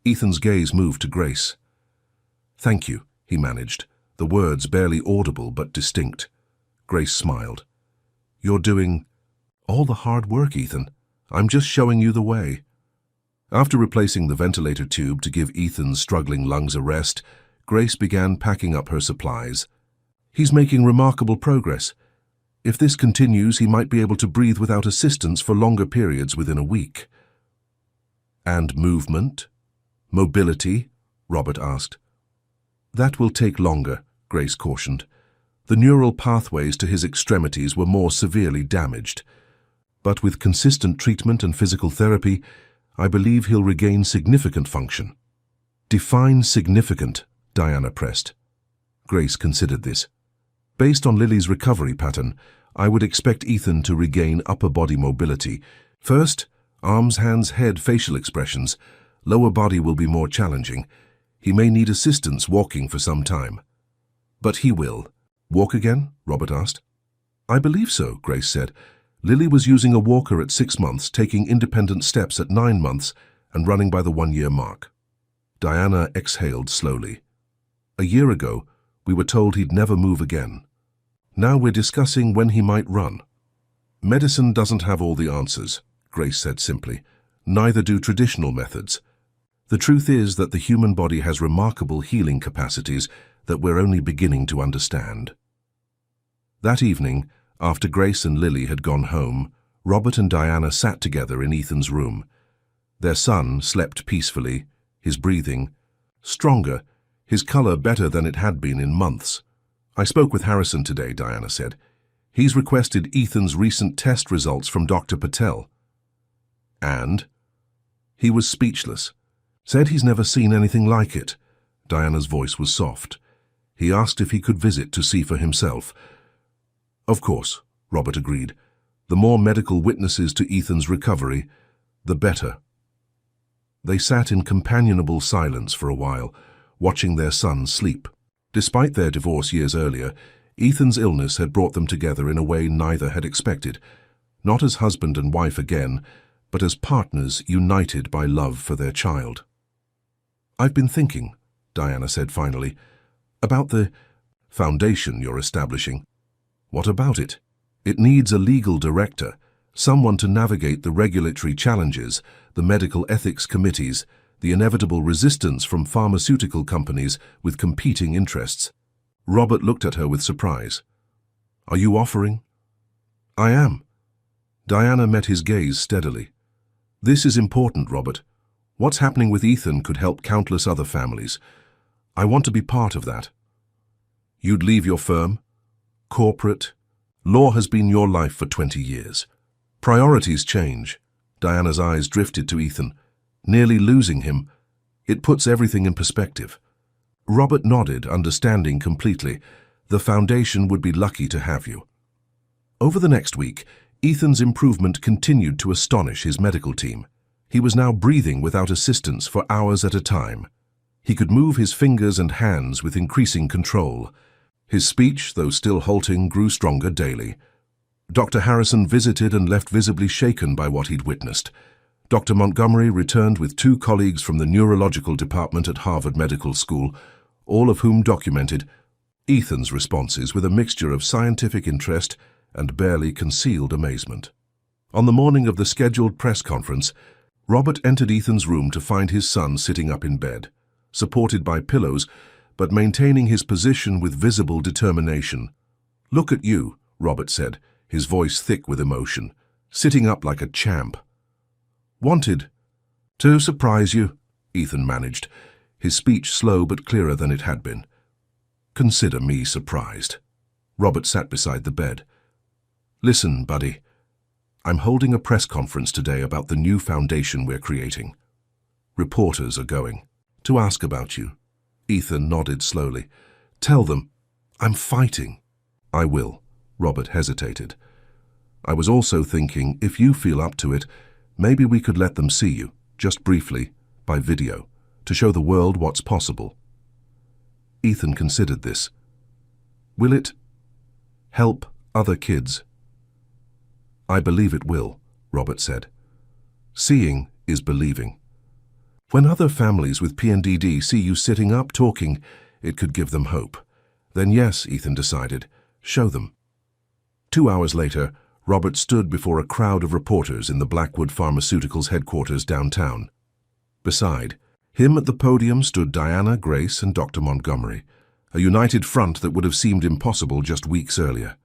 Ethan's gaze moved to Grace. Thank you, he managed, the words barely audible but distinct. Grace smiled. You're doing all the hard work, Ethan. I'm just showing you the way. After replacing the ventilator tube to give Ethan's struggling lungs a rest, Grace began packing up her supplies. He's making remarkable progress. If this continues, he might be able to breathe without assistance for longer periods within a week. And movement? Mobility? Robert asked. That will take longer, Grace cautioned. The neural pathways to his extremities were more severely damaged. But with consistent treatment and physical therapy, I believe he'll regain significant function. Define significant, Diana pressed. Grace considered this. Based on Lily's recovery pattern, I would expect Ethan to regain upper body mobility. First, arms, hands, head, facial expressions. Lower body will be more challenging. He may need assistance walking for some time. But he will. Walk again? Robert asked. I believe so, Grace said. Lily was using a walker at 6 months, taking independent steps at 9 months, and running by the 1-year mark. Diana exhaled slowly. A year ago, we were told he'd never move again. Now we're discussing when he might run. Medicine doesn't have all the answers, Grace said simply. Neither do traditional methods. The truth is that the human body has remarkable healing capacities that we're only beginning to understand. That evening, after Grace and Lily had gone home, Robert and Diana sat together in Ethan's room. Their son slept peacefully, his breathing stronger, his color better than it had been in months. I spoke with Harrison today, Diana said. He's requested Ethan's recent test results from Dr. Patel. And? He was speechless. Said he's never seen anything like it. Diana's voice was soft. He asked if he could visit to see for himself. Of course, Robert agreed. The more medical witnesses to Ethan's recovery, the better. They sat in companionable silence for a while, watching their son sleep. Despite their divorce years earlier, Ethan's illness had brought them together in a way neither had expected. Not as husband and wife again, but as partners united by love for their child. I've been thinking, Diana said finally, about the foundation you're establishing. What about it? It needs a legal director, someone to navigate the regulatory challenges, the medical ethics committees, the inevitable resistance from pharmaceutical companies with competing interests. Robert looked at her with surprise. Are you offering? I am. Diana met his gaze steadily. This is important, Robert. What's happening with Ethan could help countless other families. I want to be part of that. You'd leave your firm? Corporate? Law has been your life for 20 years. Priorities change. Diana's eyes drifted to Ethan, nearly losing him. It puts everything in perspective. Robert nodded, understanding completely. The foundation would be lucky to have you. Over the next week, Ethan's improvement continued to astonish his medical team. He was now breathing without assistance for hours at a time. He could move his fingers and hands with increasing control. His speech, though still halting, grew stronger daily. Dr. Harrison visited and left visibly shaken by what he'd witnessed. Dr. Montgomery returned with 2 colleagues from the neurological department at Harvard Medical School, all of whom documented Ethan's responses with a mixture of scientific interest and barely concealed amazement. On the morning of the scheduled press conference, Robert entered Ethan's room to find his son sitting up in bed, supported by pillows, but maintaining his position with visible determination. Look at you, Robert said, his voice thick with emotion, sitting up like a champ. Wanted to surprise you, Ethan managed, his speech slow but clearer than it had been. Consider me surprised. Robert sat beside the bed. Listen, buddy. I'm holding a press conference today about the new foundation we're creating. Reporters are going to ask about you. Ethan nodded slowly. Tell them, I'm fighting. I will. Robert hesitated. I was also thinking, if you feel up to it, maybe we could let them see you, just briefly, by video, to show the world what's possible. Ethan considered this. Will it help other kids? I believe it will, Robert said. Seeing is believing. When other families with PNDD see you sitting up talking, it could give them hope. Then yes, Ethan decided, show them. 2 hours later, Robert stood before a crowd of reporters in the Blackwood Pharmaceuticals headquarters downtown. Beside him at the podium stood Diana, Grace, and Dr. Montgomery, a united front that would have seemed impossible just weeks earlier.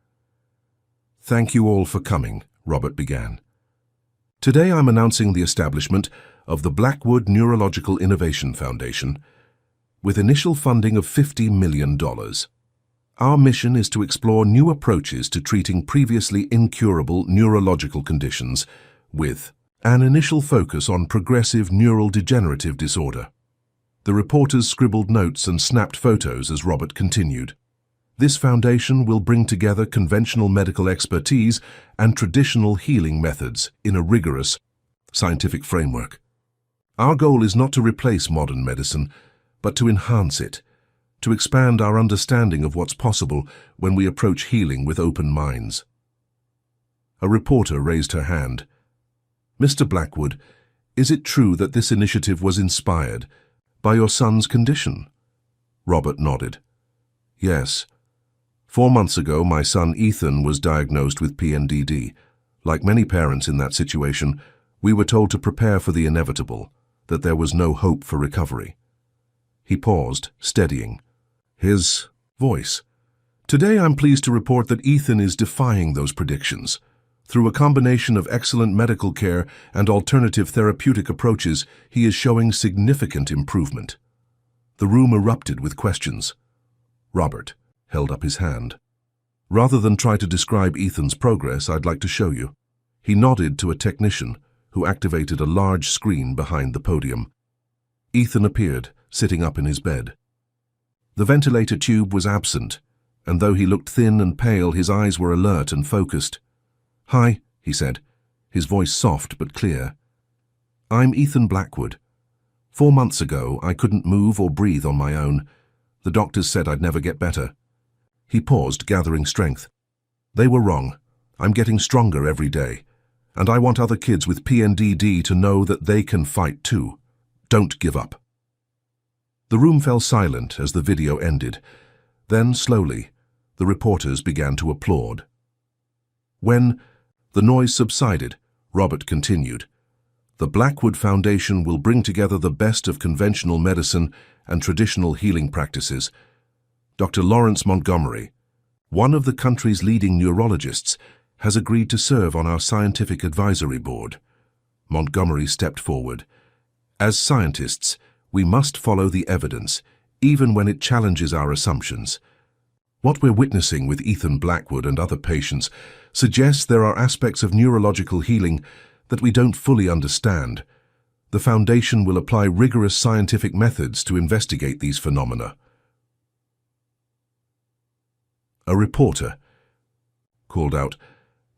"Thank you all for coming," Robert began. "Today I'm announcing the establishment of the Blackwood Neurological Innovation Foundation with initial funding of $50 million. Our mission is to explore new approaches to treating previously incurable neurological conditions with an initial focus on progressive neural degenerative disorder." The reporters scribbled notes and snapped photos as Robert continued. "This foundation will bring together conventional medical expertise and traditional healing methods in a rigorous scientific framework. Our goal is not to replace modern medicine, but to enhance it, to expand our understanding of what's possible when we approach healing with open minds." A reporter raised her hand. "Mr. Blackwood, is it true that this initiative was inspired by your son's condition?" Robert nodded. "Yes. 4 months ago, my son Ethan was diagnosed with PNDD. Like many parents in that situation, we were told to prepare for the inevitable, that there was no hope for recovery." He paused, steadying his voice. "Today I'm pleased to report that Ethan is defying those predictions. Through a combination of excellent medical care and alternative therapeutic approaches, he is showing significant improvement." The room erupted with questions. Robert held up his hand. "Rather than try to describe Ethan's progress, I'd like to show you." He nodded to a technician who activated a large screen behind the podium. Ethan appeared, sitting up in his bed. The ventilator tube was absent, and though he looked thin and pale, his eyes were alert and focused. "Hi," he said, his voice soft but clear. "I'm Ethan Blackwood. 4 months ago, I couldn't move or breathe on my own. The doctors said I'd never get better." He paused, gathering strength. "They were wrong. I'm getting stronger every day. And I want other kids with PNDD to know that they can fight too. Don't give up." The room fell silent as the video ended. Then, slowly, the reporters began to applaud. When the noise subsided, Robert continued, "The Blackwood Foundation will bring together the best of conventional medicine and traditional healing practices. Dr. Lawrence Montgomery, one of the country's leading neurologists, has agreed to serve on our scientific advisory board." Montgomery stepped forward. "As scientists, we must follow the evidence, even when it challenges our assumptions. What we're witnessing with Ethan Blackwood and other patients suggests there are aspects of neurological healing that we don't fully understand. The Foundation will apply rigorous scientific methods to investigate these phenomena." A reporter called out,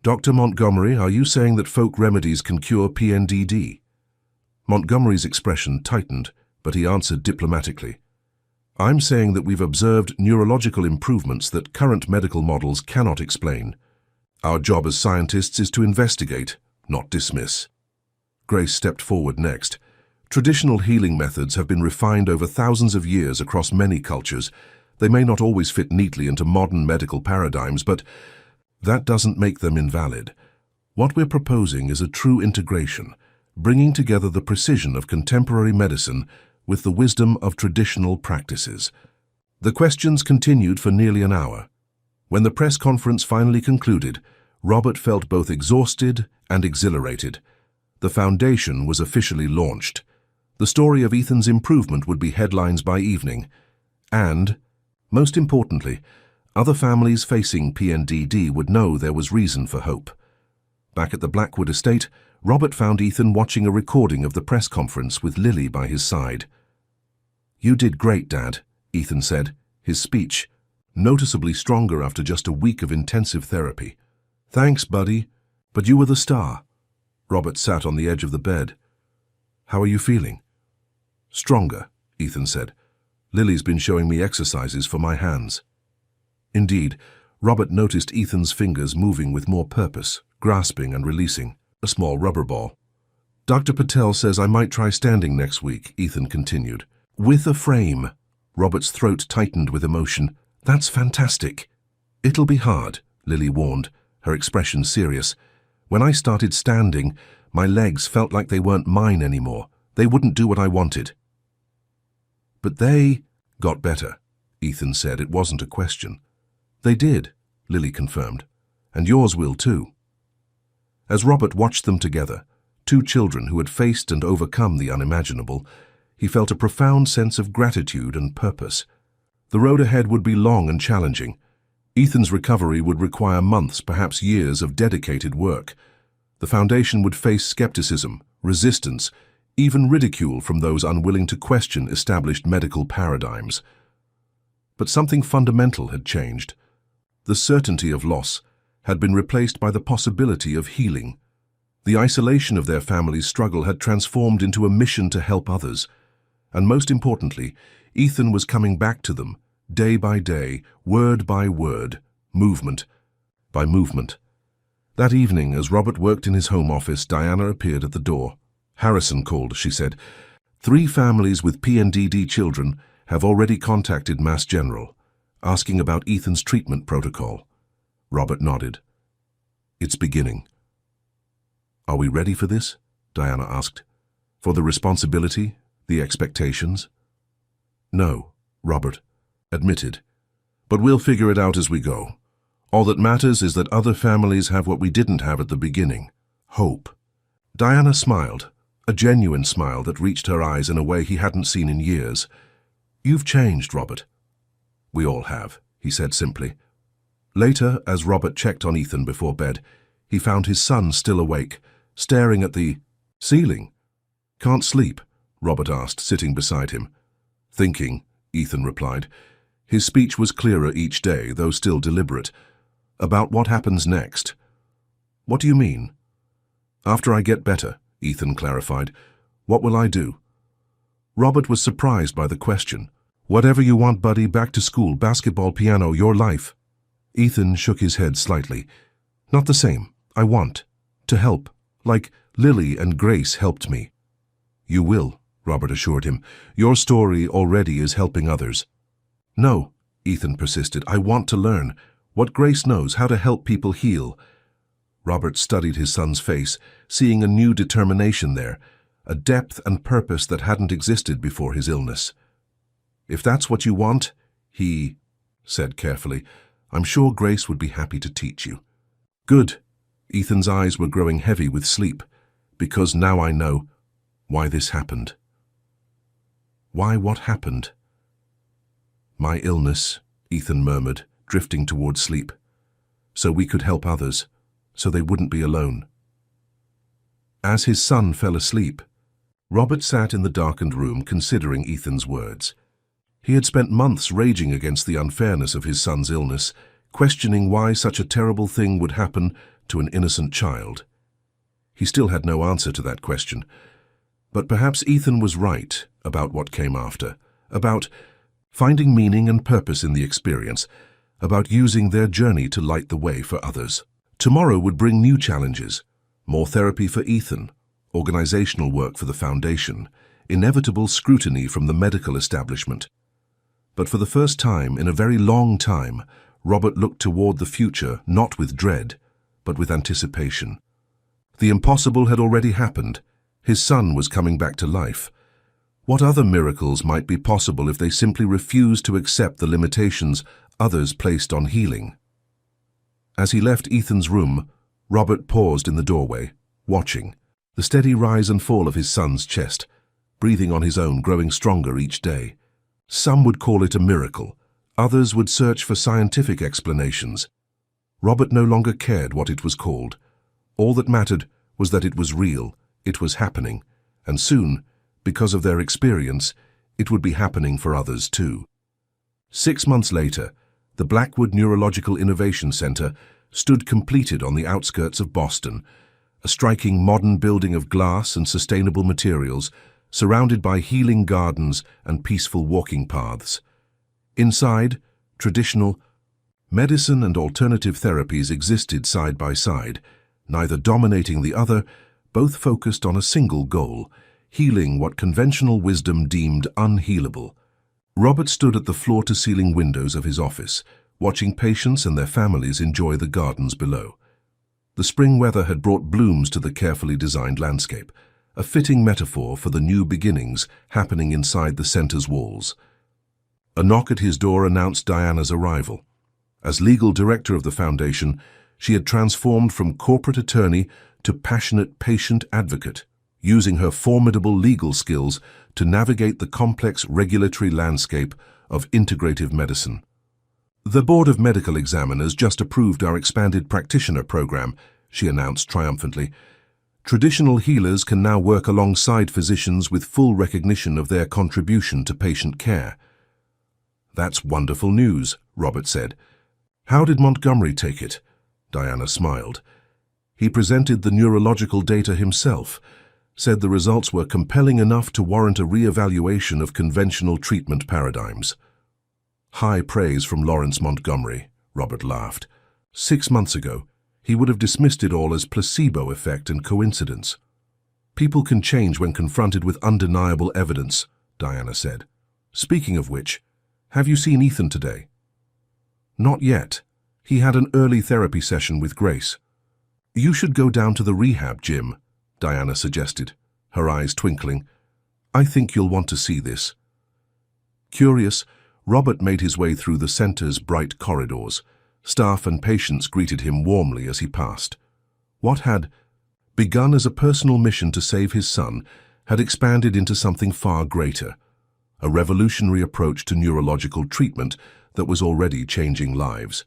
"Dr. Montgomery, are you saying that folk remedies can cure PNDD?" Montgomery's expression tightened, but he answered diplomatically, "I'm saying that we've observed neurological improvements that current medical models cannot explain. Our job as scientists is to investigate, not dismiss." Grace stepped forward next. "Traditional healing methods have been refined over thousands of years across many cultures. They may not always fit neatly into modern medical paradigms, but that doesn't make them invalid. What we're proposing is a true integration, bringing together the precision of contemporary medicine with the wisdom of traditional practices." The questions continued for nearly an hour. When the press conference finally concluded, Robert felt both exhausted and exhilarated. The foundation was officially launched. The story of Ethan's improvement would be headlines by evening. And, most importantly, other families facing PNDD would know there was reason for hope. Back at the Blackwood estate, Robert found Ethan watching a recording of the press conference with Lily by his side. "You did great, Dad," Ethan said, his speech noticeably stronger after just a week of intensive therapy. "Thanks, buddy, but you were the star." Robert sat on the edge of the bed. "How are you feeling?" "Stronger," Ethan said. "Lily's been showing me exercises for my hands." Indeed, Robert noticed Ethan's fingers moving with more purpose, grasping and releasing a small rubber ball. Dr. Patel says I might try standing next week, Ethan continued. With a frame. Robert's throat tightened with emotion. That's fantastic. It'll be hard, Lily warned, her expression serious. When I started standing, my legs felt like they weren't mine anymore. They wouldn't do what I wanted. But they got better, Ethan said. It wasn't a question. They did, Lily confirmed. And yours will too. As Robert watched them together, two children who had faced and overcome the unimaginable, he felt a profound sense of gratitude and purpose. The road ahead would be long and challenging. Ethan's recovery would require months, perhaps years, of dedicated work. The foundation would face skepticism, resistance, even ridicule from those unwilling to question established medical paradigms. But something fundamental had changed. The certainty of loss had been replaced by the possibility of healing. The isolation of their family's struggle had transformed into a mission to help others. And most importantly, Ethan was coming back to them, day by day, word by word, movement by movement. That evening, as Robert worked in his home office, Diana appeared at the door. Harrison called, she said. 3 families with PNDD children have already contacted Mass General, asking about Ethan's treatment protocol. Robert nodded. It's beginning. Are we ready for this? Diana asked. For the responsibility, the expectations? No, Robert admitted. But we'll figure it out as we go. All that matters is that other families have what we didn't have at the beginning. Hope. Diana smiled, a genuine smile that reached her eyes in a way he hadn't seen in years. You've changed, Robert. We all have, he said simply. Later, as Robert checked on Ethan before bed, he found his son still awake, staring at the ceiling. Can't sleep? Robert asked, sitting beside him. Thinking, Ethan replied. His speech was clearer each day, though still deliberate. About what happens next. What do you mean? After I get better, Ethan clarified. What will I do? Robert was surprised by the question. Whatever you want, buddy, back to school, basketball, piano, your life. Ethan shook his head slightly. Not the same. I want to help, like Lily and Grace helped me. You will, Robert assured him. Your story already is helping others. No, Ethan persisted. I want to learn what Grace knows, how to help people heal. Robert studied his son's face, seeing a new determination there, a depth and purpose that hadn't existed before his illness. If that's what you want, he said carefully, I'm sure Grace would be happy to teach you. Good. Ethan's eyes were growing heavy with sleep, because now I know why this happened. Why what happened? My illness, Ethan murmured, drifting toward sleep. So we could help others, so they wouldn't be alone. As his son fell asleep, Robert sat in the darkened room considering Ethan's words. He had spent months raging against the unfairness of his son's illness, questioning why such a terrible thing would happen to an innocent child. He still had no answer to that question. But perhaps Ethan was right about what came after, about finding meaning and purpose in the experience, about using their journey to light the way for others. Tomorrow would bring new challenges, more therapy for Ethan, organizational work for the foundation, inevitable scrutiny from the medical establishment. But for the first time in a very long time, Robert looked toward the future not with dread, but with anticipation. The impossible had already happened. His son was coming back to life. What other miracles might be possible if they simply refused to accept the limitations others placed on healing? As he left Ethan's room, Robert paused in the doorway, watching the steady rise and fall of his son's chest, breathing on his own, growing stronger each day. Some would call it a miracle. Others would search for scientific explanations. Robert no longer cared what it was called. All that mattered was that it was real, it was happening, and soon, because of their experience, it would be happening for others too. 6 months later, the Blackwood Neurological Innovation Center stood completed on the outskirts of Boston, a striking modern building of glass and sustainable materials, surrounded by healing gardens and peaceful walking paths. Inside, traditional medicine and alternative therapies existed side by side, neither dominating the other, both focused on a single goal, healing what conventional wisdom deemed unhealable. Robert stood at the floor-to-ceiling windows of his office, watching patients and their families enjoy the gardens below. The spring weather had brought blooms to the carefully designed landscape, a fitting metaphor for the new beginnings happening inside the center's walls. A knock at his door announced Diana's arrival. As legal director of the foundation, she had transformed from corporate attorney to passionate patient advocate, using her formidable legal skills to navigate the complex regulatory landscape of integrative medicine. "The Board of Medical Examiners just approved our expanded practitioner program," she announced triumphantly. "Traditional healers can now work alongside physicians with full recognition of their contribution to patient care." "That's wonderful news," Robert said. "How did Montgomery take it?" Diana smiled. "He presented the neurological data himself, said the results were compelling enough to warrant a re-evaluation of conventional treatment paradigms." "High praise from Lawrence Montgomery," Robert laughed. 6 months ago, he would have dismissed it all as placebo effect and coincidence. "People can change when confronted with undeniable evidence," Diana said. "Speaking of which, have you seen Ethan today?" "Not yet. He had an early therapy session with Grace." "You should go down to the rehab gym," Diana suggested, her eyes twinkling. "I think you'll want to see this." Curious, Robert made his way through the center's bright corridors. Staff and patients greeted him warmly as he passed. What had begun as a personal mission to save his son had expanded into something far greater, a revolutionary approach to neurological treatment that was already changing lives.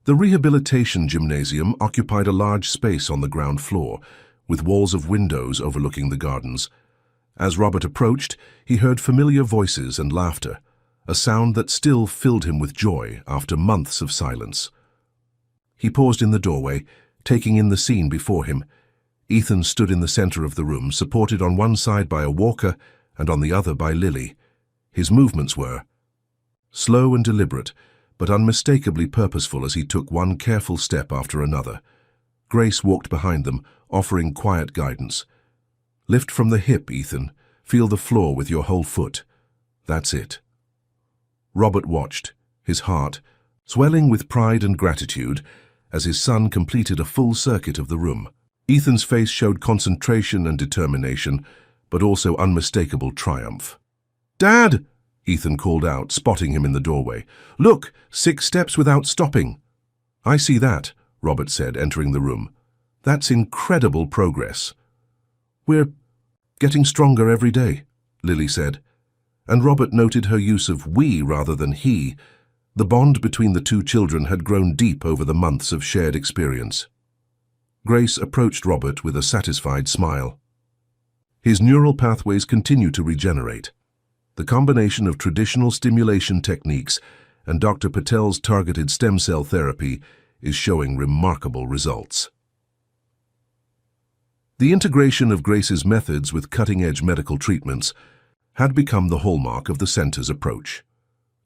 The rehabilitation gymnasium occupied a large space on the ground floor, with walls of windows overlooking the gardens. As Robert approached, he heard familiar voices and laughter, a sound that still filled him with joy after months of silence. He paused in the doorway, taking in the scene before him. Ethan stood in the center of the room, supported on one side by a walker and on the other by Lily. His movements were slow and deliberate, but unmistakably purposeful as he took one careful step after another. Grace walked behind them, offering quiet guidance. "Lift from the hip, Ethan. Feel the floor with your whole foot. That's it." Robert watched, his heart swelling with pride and gratitude as his son completed a full circuit of the room. Ethan's face showed concentration and determination, but also unmistakable triumph. "Dad!" Ethan called out, spotting him in the doorway. "Look, 6 steps without stopping." "I see that," Robert said, entering the room. "That's incredible progress." "We're getting stronger every day," Lily said. And Robert noted her use of we rather than he. The bond between the two children had grown deep over the months of shared experience. Grace approached Robert with a satisfied smile. His neural pathways continue to regenerate. The combination of traditional stimulation techniques and Dr. Patel's targeted stem cell therapy is showing remarkable results. The integration of Grace's methods with cutting-edge medical treatments had become the hallmark of the center's approach.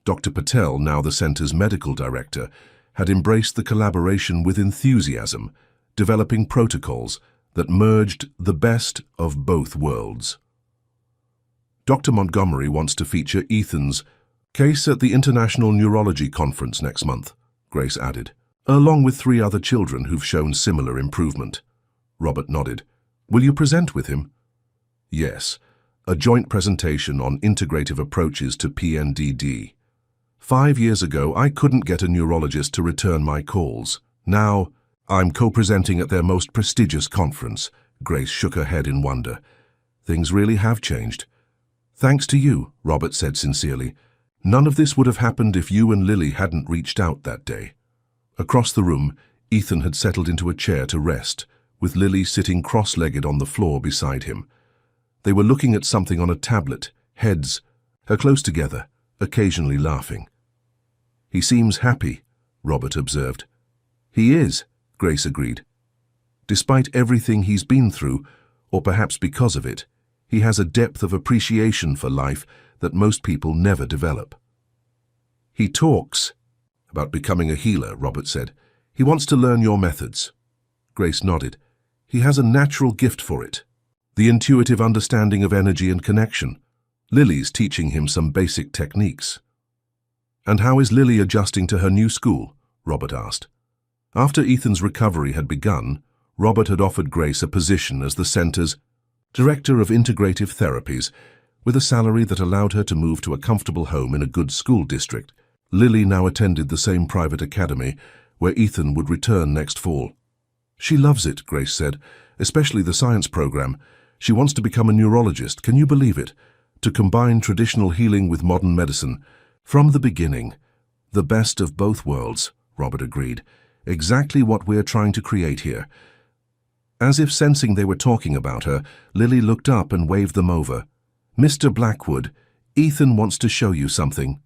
Dr. Patel, now the center's medical director, had embraced the collaboration with enthusiasm, developing protocols that merged the best of both worlds. Dr. Montgomery wants to feature Ethan's case at the International Neurology Conference next month, Grace added, along with 3 other children who've shown similar improvement. Robert nodded. "Will you present with him?" "Yes, a joint presentation on integrative approaches to PNDD. 5 years ago, I couldn't get a neurologist to return my calls. Now, I'm co-presenting at their most prestigious conference." Grace shook her head in wonder. "Things really have changed." "Thanks to you," Robert said sincerely. "None of this would have happened if you and Lily hadn't reached out that day." Across the room, Ethan had settled into a chair to rest, with Lily sitting cross-legged on the floor beside him. They were looking at something on a tablet, heads close together, occasionally laughing. "He seems happy," Robert observed. "He is," Grace agreed. "Despite everything he's been through, or perhaps because of it, he has a depth of appreciation for life that most people never develop." "He talks about becoming a healer," Robert said. "He wants to learn your methods." Grace nodded. He has a natural gift for it. The intuitive understanding of energy and connection. Lily's teaching him some basic techniques. And how is Lily adjusting to her new school? Robert asked. After Ethan's recovery had begun, Robert had offered Grace a position as the center's Director of Integrative Therapies, with a salary that allowed her to move to a comfortable home in a good school district. Lily now attended the same private academy, where Ethan would return next fall. She loves it, Grace said, especially the science program. She wants to become a neurologist, can you believe it? To combine traditional healing with modern medicine. From the beginning. The best of both worlds, Robert agreed. Exactly what we're trying to create here. As if sensing they were talking about her, Lily looked up and waved them over. Mr. Blackwood, Ethan wants to show you something.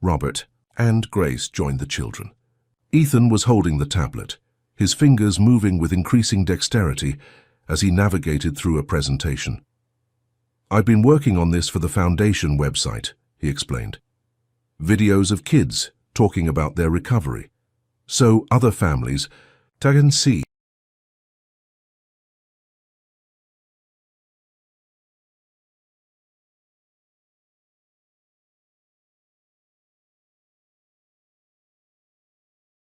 Robert and Grace joined the children. Ethan was holding the tablet, his fingers moving with increasing dexterity as he navigated through a presentation. I've been working on this for the Foundation website, he explained. Videos of kids talking about their recovery, so other families can see